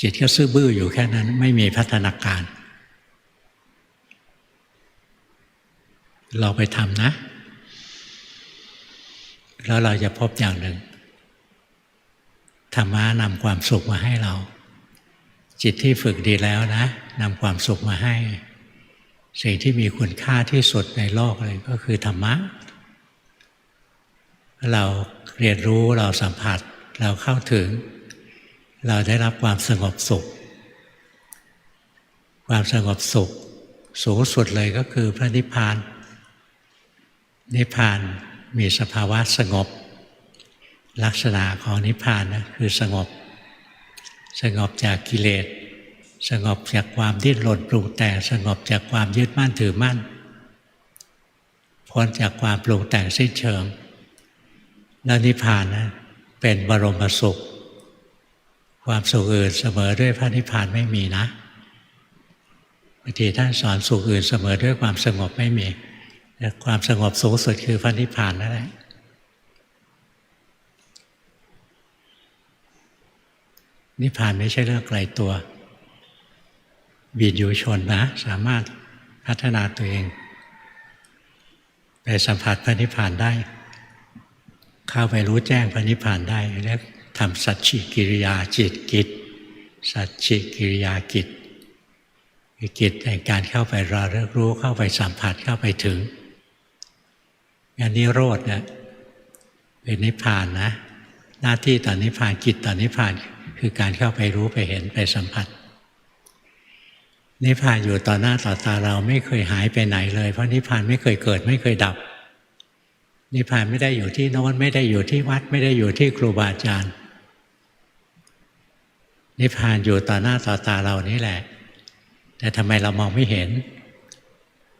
จิตก็ซื่อบื้ออยู่แค่นั้นไม่มีพัฒนาการเราไปทำนะแล้วเราจะพบอย่างหนึ่งธรรมะนำความสุขมาให้เราจิตที่ฝึกดีแล้วนะนำความสุขมาให้สิ่งที่มีคุณค่าที่สุดในโลกเลยก็คือธรรมะเราเรียนรู้เราสัมผัสเราเข้าถึงเราได้รับความสงบสุขความสงบสุขสูงสุดเลยก็คือพระนิพพานนิพพานมีสภาวะสงบลักษณะของนิพพานนะคือสงบจากกิเลสสงบจากความดิ้นรนปรุงแต่งสงบจากความยึดมั่นถือมั่นพ้นจากความปรุงแต่งสิ้นเชิงแล้วนิพพานนะเป็นบรมสุขความสุขอื่นเสมอด้วยพระนิพพานไม่มีนะบางทีท่านสอนสุขอื่นเสมอด้วยความสงบไม่มีแต่ความสงบสูงสุดคือพระนิพพานนั่นแหละนิพพานไม่ใช่เรื่องไกลตัววิญญูชนนะสามารถพัฒนาตัวเองไปสัมผัสพระนิพพานได้เข้าไปรู้แจ้งพระนิพพานได้เรียกทำสัจฉิกิริยาจิตกิจสัจฉิกิริยากิจคือกิจในการเข้าไประลึกรู้เข้าไปสัมผัสเข้าไปถึงงานนิโรธเนี่ยเป็นนิพพานนะหน้าที่ต่อนิพพานกิจต่อนิพพานคือการเข้าไปรู้ไปเห็นไปสัมผัสนิพพานอยู่ต่อหน้าต่อตาเราไม่เคยหายไปไหนเลยเพราะนิพพานไม่เคยเกิดไม่เคยดับนิพพานไม่ได้อยู่ที่โน้นไม่ได้อยู่ที่วัดไม่ได้อยู่ที่ครูบาอาจารย์นิพพานอยู่ต่อหน้าต่อตาเรานี่แหละแต่ทำไมเรามองไม่เห็น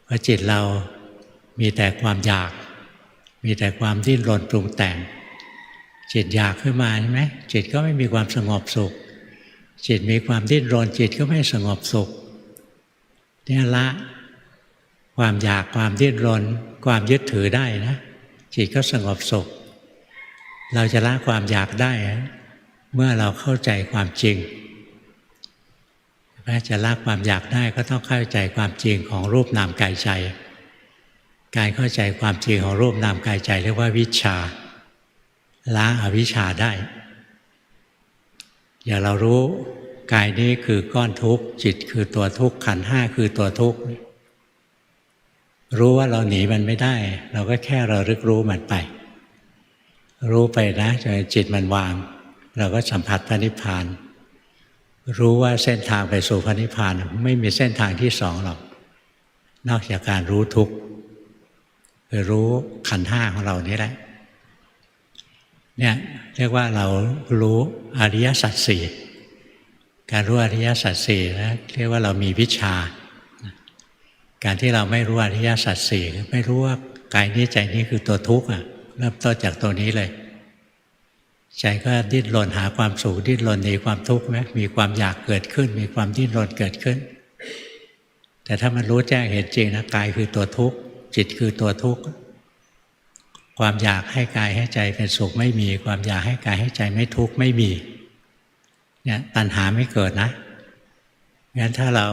เพราะจิตเรามีแต่ความอยากมีแต่ความดิ้นรนปรุงแต่งจิตอยากขึ้นมาใช่ไหมจิตก็ไม่มีความสงบสุขจิตมีความดิ้นรนจิตก็ไม่สงบสุขเนี่ยละความอยากความดิ้นรนความยึดถือได้นะจิตก็สงบสุขเราจะละความอยากได้เมื่อเราเข้าใจความจริงจะละความอยากได้ก็ต้องเข้าใจความจริงของรูปนามกายใจการเข้าใจความจริงของรูปนามกายใจเรียกว่าวิชชาละอวิชชาได้อย่าเรารู้กายนี้คือก้อนทุกข์จิตคือตัวทุกข์ขันธ์ห้าคือตัวทุกข์รู้ว่าเราหนีมันไม่ได้เราก็แค่ระลึกรู้มันไปรู้ไปนะจนจิตมันวางเราก็สัมผัสพระนิพพานรู้ว่าเส้นทางไปสู่พระนิพพานไม่มีเส้นทางที่สองหรอกนอกจากการรู้ทุกข์คือรู้ขันธ์ห้าของเรานี่แหละเนี่ยเรียกว่าเรารู้อริยสัจสี่การรู้อริยสัจสี่นะเรียกว่าเรามีวิชาการที่เราไม่รู้อริยสัจสี่ไม่รู้ว่ากายนี้ใจนี้คือตัวทุกข์เริ่มต้นจากตัวนี้เลยใจก็ดิ้นรนหาความสุขดิ้นรนหนีความทุกข์ไหมมีความอยากเกิดขึ้นมีความดิ้นรนเกิดขึ้นแต่ถ้ามันรู้แจ้งเห็นจริงนะกายคือตัวทุกข์จิตคือตัวทุกข์ความอยากให้กายให้ใจเป็นสุขไม่มีความอยากให้กายให้ใจไม่ทุกข์ไม่มีเนี่ยตัณหาไม่เกิดนะงั้นถ้าเรา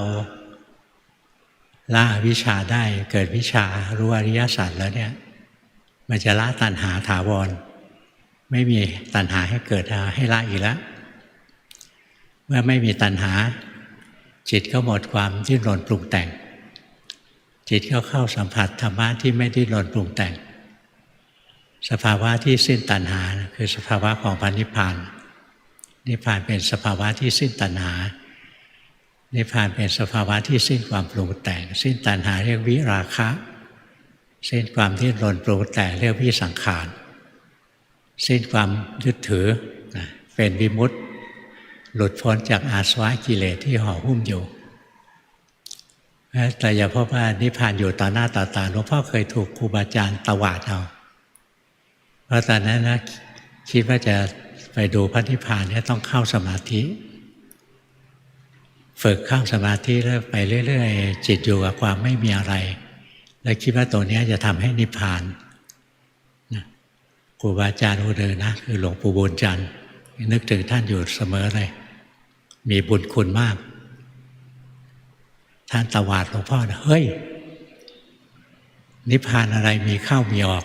ละอวิชชาได้เกิดวิชารู้อริยสัจแล้วเนี่ยมันจะละตัณหาถาวรไม่มีตัณหาให้เกิดให้ละอีกแล้วเมื่อไม่มีตัณหาจิตก็หมดความดิ้นรนปรุงแต่งจิตก็เข้าสัมผัสธรรมะที่ไม่ดิ้นรนปรุงแต่งสภาวะที่สิ้นตัณหาคือสภาวะของพระนิพพานนิพพานเป็นสภาวะที่สิ้นตัณหานิพพานเป็นสภาวะที่สิ้นความปรุงแต่งสิ้นตัณหาเรียกวิราคะสิ้นความดิ้นรนปรุงแต่งเรียกวิสังขารสิ้นความยึดถือเป็นวิมุตติหลุดพ้นจากอาสวะกิเลสที่ห่อหุ้มอยู่ แต่อย่าพบว่านิพพานอยู่ต่อหน้าต่อตาหลวงพ่อเคยถูกครูบาอาจารย์ตวาดเอาเพราะตอนนั้นนะคิดว่าจะไปดูพระนิพพานเนี่ยต้องเข้าสมาธิฝึกเข้าสมาธิแล้วไปเรื่อยๆจิตอยู่กับความไม่มีอะไรแล้วคิดว่าตัวนี้จะทำให้นิพพานนะครูบาอาจารย์คนเดิมนะคือหลวงปู่บุญจันทร์นึกถึงท่านอยู่เสมอเลยมีบุญคุณมากท่านตวาดหลวงพ่อนะเฮ้ยนิพพานอะไรมีเข้ามีออก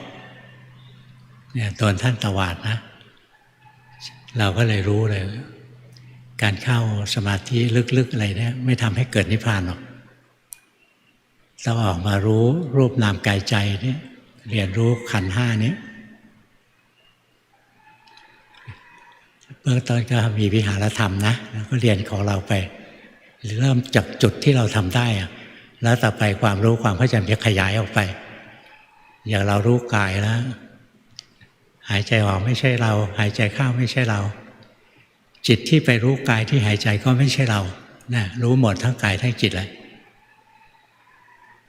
เนี่ยตอนท่านตวาดนะเราก็เลยรู้เลยการเข้าสมาธิลึกๆอะไรเนี่ยไม่ทำให้เกิดนิพพานหรอกต้องออกมารู้รูปนามกายใจเนี่ยเรียนรู้ขันธ์ห้านี้เบื้องต้นก็มีวิหารธรรมนะแล้วก็เรียนของเราไปเริ่มจากจุดที่เราทำได้แล้วต่อไปความรู้ความเข้าใจจะขยายออกไปอย่างเรารู้กายแล้วหายใจออกไม่ใช่เราหายใจเข้าไม่ใช่เราจิตที่ไปรู้กายที่หายใจก็ไม่ใช่เรานะรู้หมดทั้งกายทั้งจิตเลย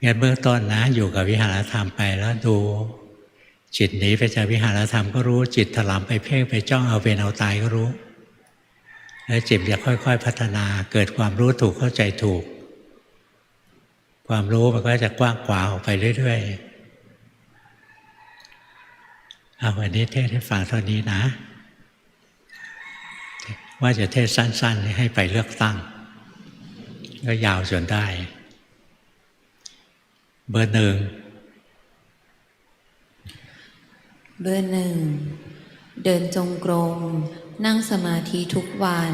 งั้นเบื้องต้นนะอยู่กับวิหารธรรมไปแล้วดูจิตหนีไปจากวิหารธรรมก็รู้จิตถลำไปเพ่งไปจ้องเอาเป็นเอาตายก็รู้แล้วจิตจะค่อยๆพัฒนาเกิดความรู้ถูกเข้าใจถูกความรู้มันก็จะกว้างขวางออกไปเรื่อยๆเอาวันนี้เทศให้ฟังเท่านี้นะว่าจะเทศสั้นๆให้ไปเลือกตั้งก็ยาวจนได้เบอร์หนึ่งเดินจงกรมนั่งสมาธิทุกวัน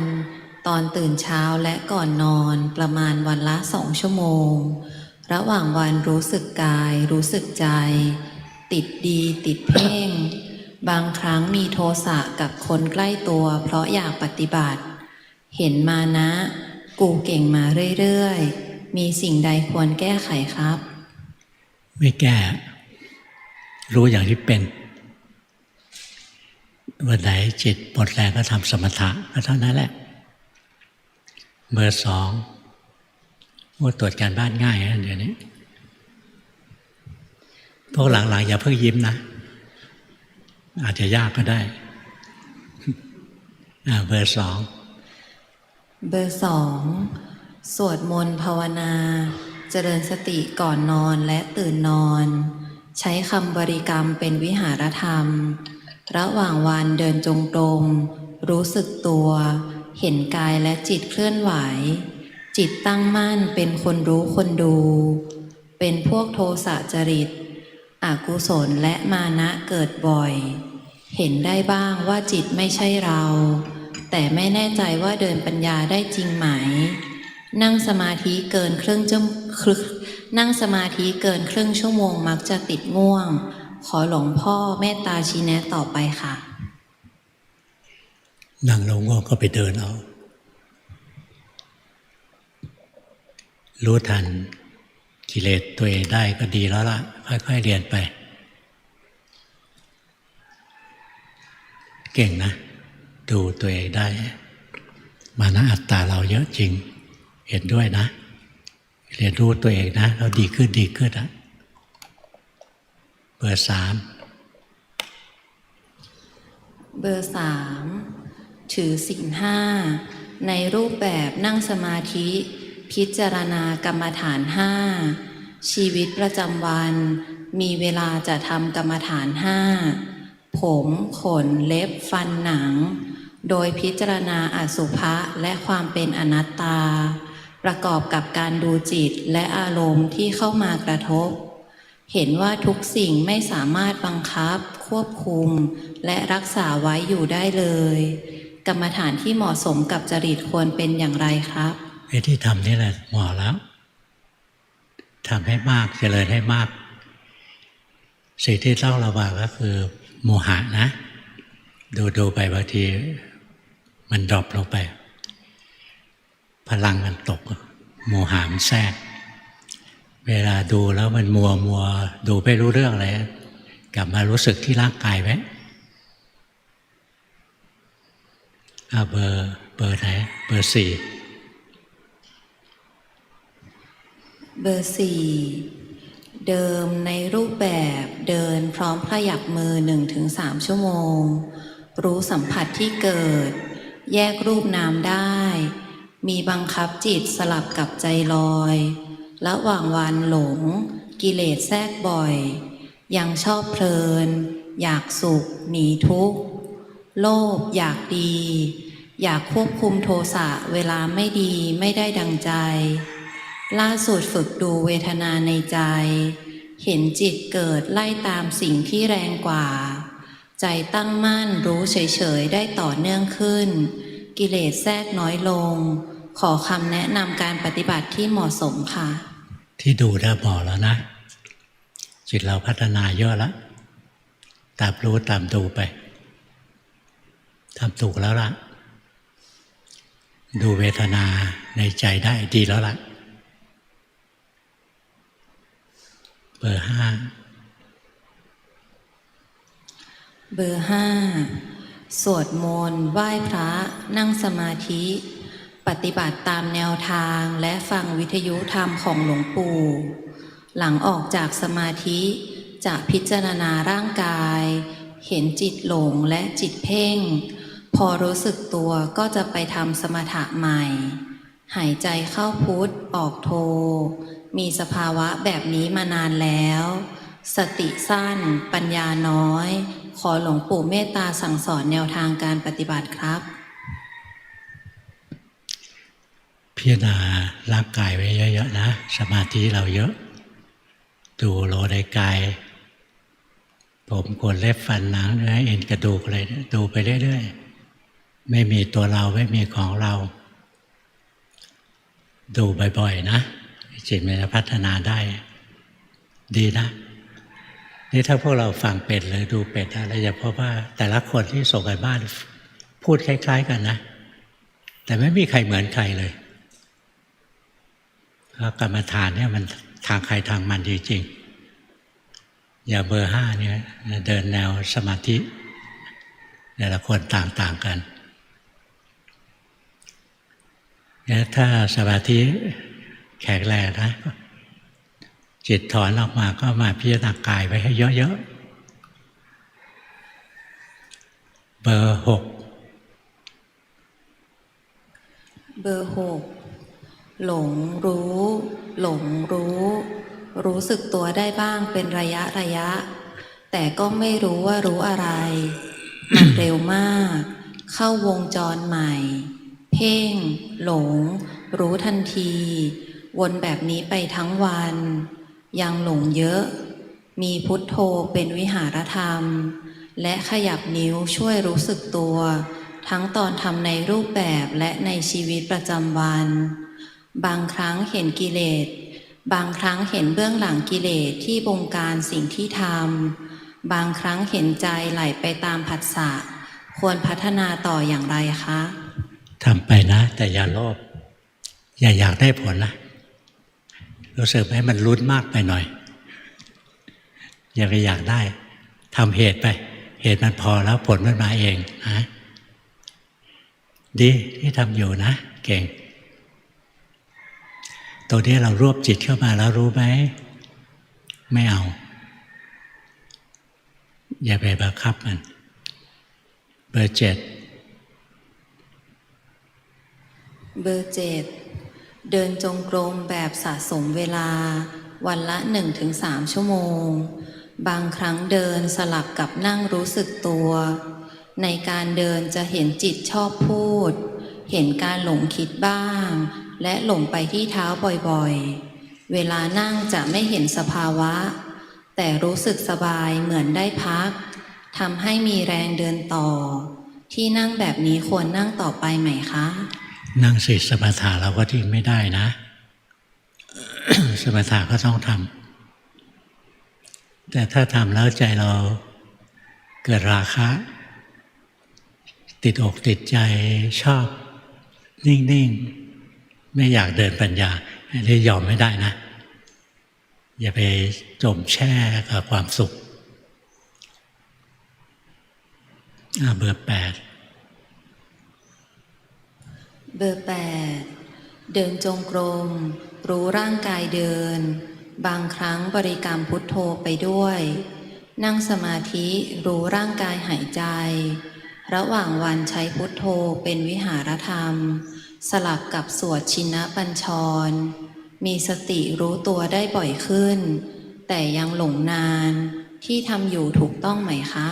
ตอนตื่นเช้าและก่อนนอนประมาณวันละ2 ชั่วโมงระหว่างวันรู้สึกกายรู้สึกใจติดดีติดเพ่งบางครั้งมีโทสะกับคนใกล้ตัวเพราะอยากปฏิบัติเห็นมานะกูเก่งมาเรื่อยๆมีสิ่งใดควรแก้ไขครับไม่แก้รู้อย่างที่เป็นวันไหนจิตหมดแรงก็ทำสมถะก็เท่านั้นแหละเบอร์สองว่าตรวจการบ้านง่ายนะเดี๋ยวนี้พวกหลังๆอย่าเพิ่งยิ้มนะอาจจะยากก็ได้เบอร์สองสวดมนต์ภาวนาเจริญสติก่อนนอนและตื่นนอนใช้คำบริกรรมเป็นวิหารธรรมระหว่างวันเดินจงกรมรู้สึกตัวเห็นกายและจิตเคลื่อนไหวจิตตั้งมั่นเป็นคนรู้คนดูเป็นพวกโทสะจริตอกุศลและมานะเกิดบ่อยเห็นได้บ้างว่าจิตไม่ใช่เราแต่ไม่แน่ใจว่าเดินปัญญาได้จริงไหมนั่งสมาธิเกินครึ่งชั่วโมงมักจะติดง่วงขอหลวงพ่อเมตตาชี้แนะต่อไปค่ะนั่งลงก็ไปเดินเอารู้ทันกิเลสตัวเองได้ก็ดีแล้วล่ะค่อยๆเรียนไปเก่งนะดูตัวเองได้มานะอัตตาเราเยอะจริงเห็นด้วยนะเรียนรู้ตัวเองนะเราดีขึ้นอ่ะเบอร์สามถือศีล 5ในรูปแบบนั่งสมาธิพิจารณากรรมฐาน 5ชีวิตประจำวันมีเวลาจะทำกรรมฐาน 5ผมขนเล็บฟันหนังโดยพิจารณาอสุภะและความเป็นอนัตตาประกอบกับการดูจิตและอารมณ์ที่เข้ามากระทบเห็นว่าทุกสิ่งไม่สามารถบังคับควบคุมและรักษาไว้อยู่ได้เลยกรรมฐานที่เหมาะสมกับจริตควรเป็นอย่างไรครับไอ้ที่ทำนี่แหละเหมาะแล้วทำให้มากเจริญให้มากสิ่งที่ต้องระวังก็คือโมหะนะดูไปบางทีมันดรอปลงไปพลังมันตกโมหะมันแทรกเวลาดูแล้วมันมัวดูไม่รู้เรื่องอะไรกลับมารู้สึกที่ร่างกายไว้เบอร์ไหนเบอร์สี่ เบอร์สี่เดิมในรูปแบบเดินพร้อมขยับมือ 1-3 ชั่วโมงรู้สัมผัสที่เกิดแยกรูปนามได้มีบังคับจิตสลับกับใจลอยระหว่างวันหลงกิเลสแทรกบ่อยยังชอบเพลินอยากสุขหนีทุกข์โลภอยากดีอยากควบคุมโทสะเวลาไม่ดีไม่ได้ดังใจล่าสุดฝึกดูเวทนาในใจเห็นจิตเกิดไล่ตามสิ่งที่แรงกว่าใจตั้งมั่นรู้เฉยๆได้ต่อเนื่องขึ้นกิเลสแทรกน้อยลงขอคำแนะนำการปฏิบัติที่เหมาะสมค่ะที่ดูได้บอกแล้วนะจิตเราพัฒนาเยอะแล้วตามรู้ตามดูไปทำถูกแล้วล่ะดูเวทนาในใจได้ดีแล้วล่ะเบอร์ห้าสวดมนต์ไหว้พระนั่งสมาธิปฏิบัติตามแนวทางและฟังวิทยุธรรมของหลวงปู่หลังออกจากสมาธิจะพิจารณาร่างกายเห็นจิตหลงและจิตเพ่งพอรู้สึกตัวก็จะไปทำสมถะใหม่หายใจเข้าพุทธออกโทมีสภาวะแบบนี้มานานแล้วสติสั้นปัญญาน้อยขอหลวงปู่เมตตาสั่งสอนแนวทางการปฏิบัติครับพิจารณาร่างกายไว้เยอะๆนะสมาธิเราเยอะดูโลในกายผมขนเล็บฟันหนังเนื้อเอ็นกระดูกอะไรดูไปเรื่อยๆไม่มีตัวเราไม่มีของเราดูบ่อยๆนะจิตมันจะพัฒนาได้ดีนะนี่ถ้าพวกเราฟังเป็นหรือดูเป็นอะไรจะพบว่าแต่ละคนที่ส่งกันบ้านพูดคล้ายๆกันนะแต่ไม่มีใครเหมือนใครเลยเพราะกรรมฐานเนี่ยมันทางใครทางมันจริงๆอย่าเบอร์ห้าเนี่ยเดินแนวสมาธิแต่ละคนต่างๆกันถ้าสมาธิแข็งแรงนะจิตถอนออกมาก็มาพิจารณากายไว้ให้เยอะๆเบอร์หกหลงรู้รู้สึกตัวได้บ้างเป็นระยะแต่ก็ไม่รู้ว่ารู้อะไรมันเร็วมากเข้าวงจรใหม่เพ่งหลงรู้ทันทีวนแบบนี้ไปทั้งวันยังหลงเยอะมีพุทโธเป็นวิหารธรรมและขยับนิ้วช่วยรู้สึกตัวทั้งตอนทำในรูปแบบและในชีวิตประจำวันบางครั้งเห็นกิเลสบางครั้งเห็นเบื้องหลังกิเลสที่บงการสิ่งที่ทำบางครั้งเห็นใจไหลไปตามผัสสะควรพัฒนาต่ออย่างไรคะทำไปนะแต่อย่าโลภอย่าอยากได้ผลนะรู้สึกไหมมันลุ้นมากไปหน่อยอย่าไปอยากได้ทำเหตุไปเหตุมันพอแล้วผลมันมาเองนะดีที่ทำอยู่นะเก่งตัวนี้เรารวบจิตเข้ามาแล้วรู้ไหมไม่เอาอย่าไปบังคับมันเบอร์เจ็ดเดินจงกรมแบบสะสมเวลาวันละ 1-3 ชั่วโมงบางครั้งเดินสลับกับนั่งรู้สึกตัวในการเดินจะเห็นจิตชอบพูดเห็นการหลงคิดบ้างและหลงไปที่เท้าบ่อยๆเวลานั่งจะไม่เห็นสภาวะแต่รู้สึกสบายเหมือนได้พักทำให้มีแรงเดินต่อที่นั่งแบบนี้ควรนั่งต่อไปไหมคะนั่งสิสมถะเราก็ทิ้งไม่ได้นะ สมถะก็ต้องทำแต่ถ้าทำแล้วใจเราเกิดราคะติดอกติดใจชอบนิ่งๆไม่อยากเดินปัญญาอันนี้ยอมไม่ได้นะอย่าไปจมแช่กับความสุขเบอร์แปดเดินจงกรม รู้ร่างกายเดิน บางครั้งบริกรรมพุทโธไปด้วย นั่งสมาธิรู้ร่างกายหายใจ ระหว่างวันใช้พุทโธเป็นวิหารธรรม สลับกับสวดชินบัญชร มีสติรู้ตัวได้บ่อยขึ้น แต่ยังหลงนานที่ทำอยู่ถูกต้องไหมคะ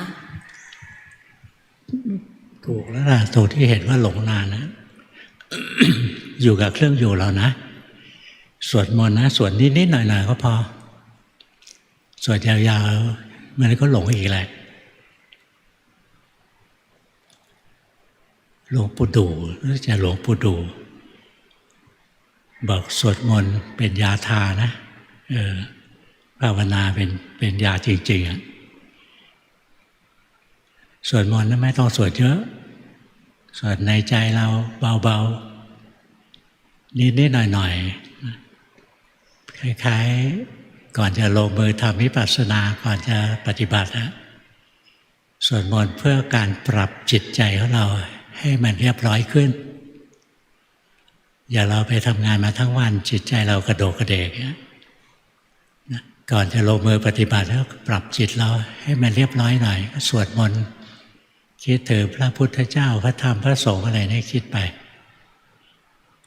ถูกแล้วล่ะถูกที่เห็นว่าหลงนานนะ อยู่กับเครื่องอยู่เรานะสวดมนต์นะสวดนิดๆหน่อยๆก็พอสวดยาวๆมันก็หลงอีกแหละหลวงปู่ดูรู้จักหลวงปู่ดูบอกสวดมนต์เป็นยาทานะภาวนาเป็นยาจริงๆอะสวดมนต์นั้นไม่ต้องสวดเยอะสวดในใจเราเบาๆนิดๆหน่อยๆคล้ายๆก่อนจะลงมือทำวิปัสสนาก่อนจะปฏิบัตินะสวดมนต์เพื่อการปรับจิตใจของเราให้มันเรียบร้อยขึ้นอย่าเราไปทำงานมาทั้งวันจิตใจเรากระโดดกระเดกนะก่อนจะลงมือปฏิบัติแล้วปรับจิตเราให้มันเรียบร้อยหน่อยก็สวดมนต์คิดถึงพระพุทธเจ้าพระธรรมพระสงฆ์อะไรนี่คิดไป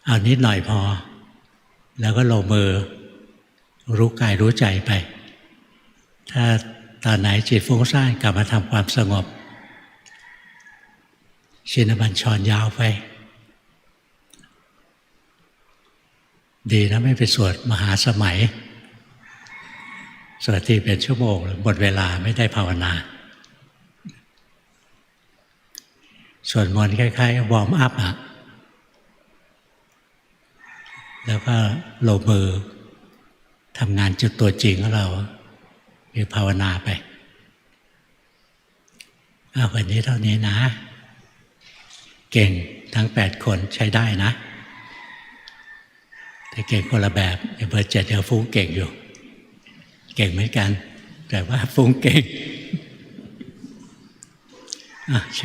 เอานิดหน่อยพอแล้วก็ลงมือรู้กายรู้ใจไปถ้าตอนไหนจิตฟุ้งซ่านกลับมาทำความสงบชินบัญชรยาวไปดีนะไม่ไปสวดมหาสมัยสวดที่เป็นชั่วโมงหมดเวลาไม่ได้ภาวนาสวดมนต์คล้ายๆวอร์มอัพอะแล้วก็ลงมือทำงานจุดตัวจริงของเราคือภาวนาไปวันนี้เท่านี้นะเก่งทั้ง8คนใช้ได้นะแต่เก่งคนละแบบเบอร์7ยังฟุ้งเก่งอยู่เก่งเหมือนกันแต่ว่าฟุ้งเก่งเ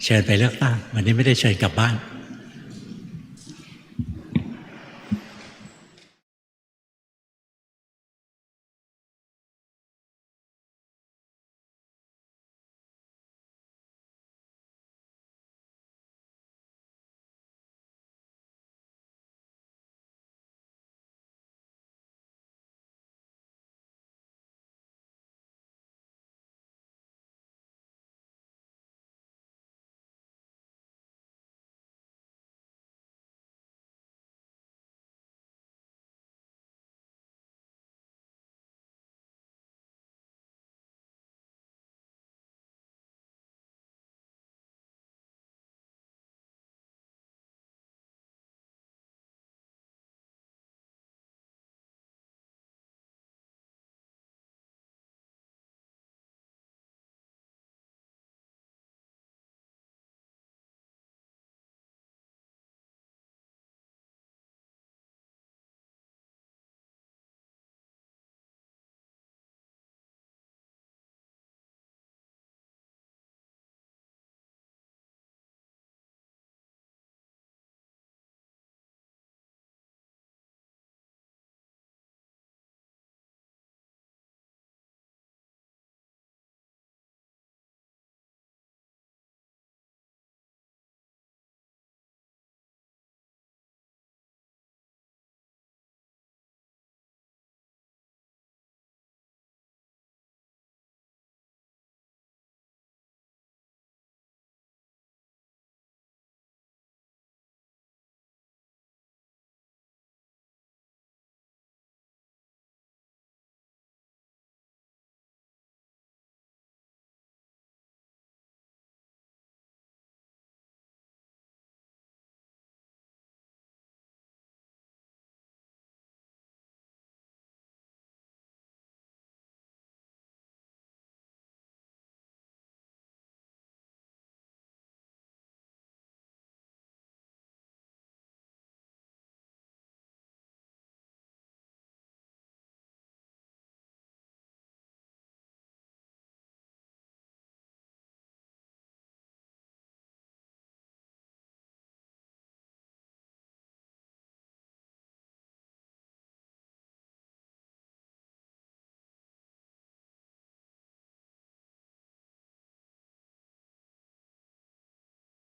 ชิญไปเลือกตั้งวันนี้ไม่ได้เชิญกลับบ้าน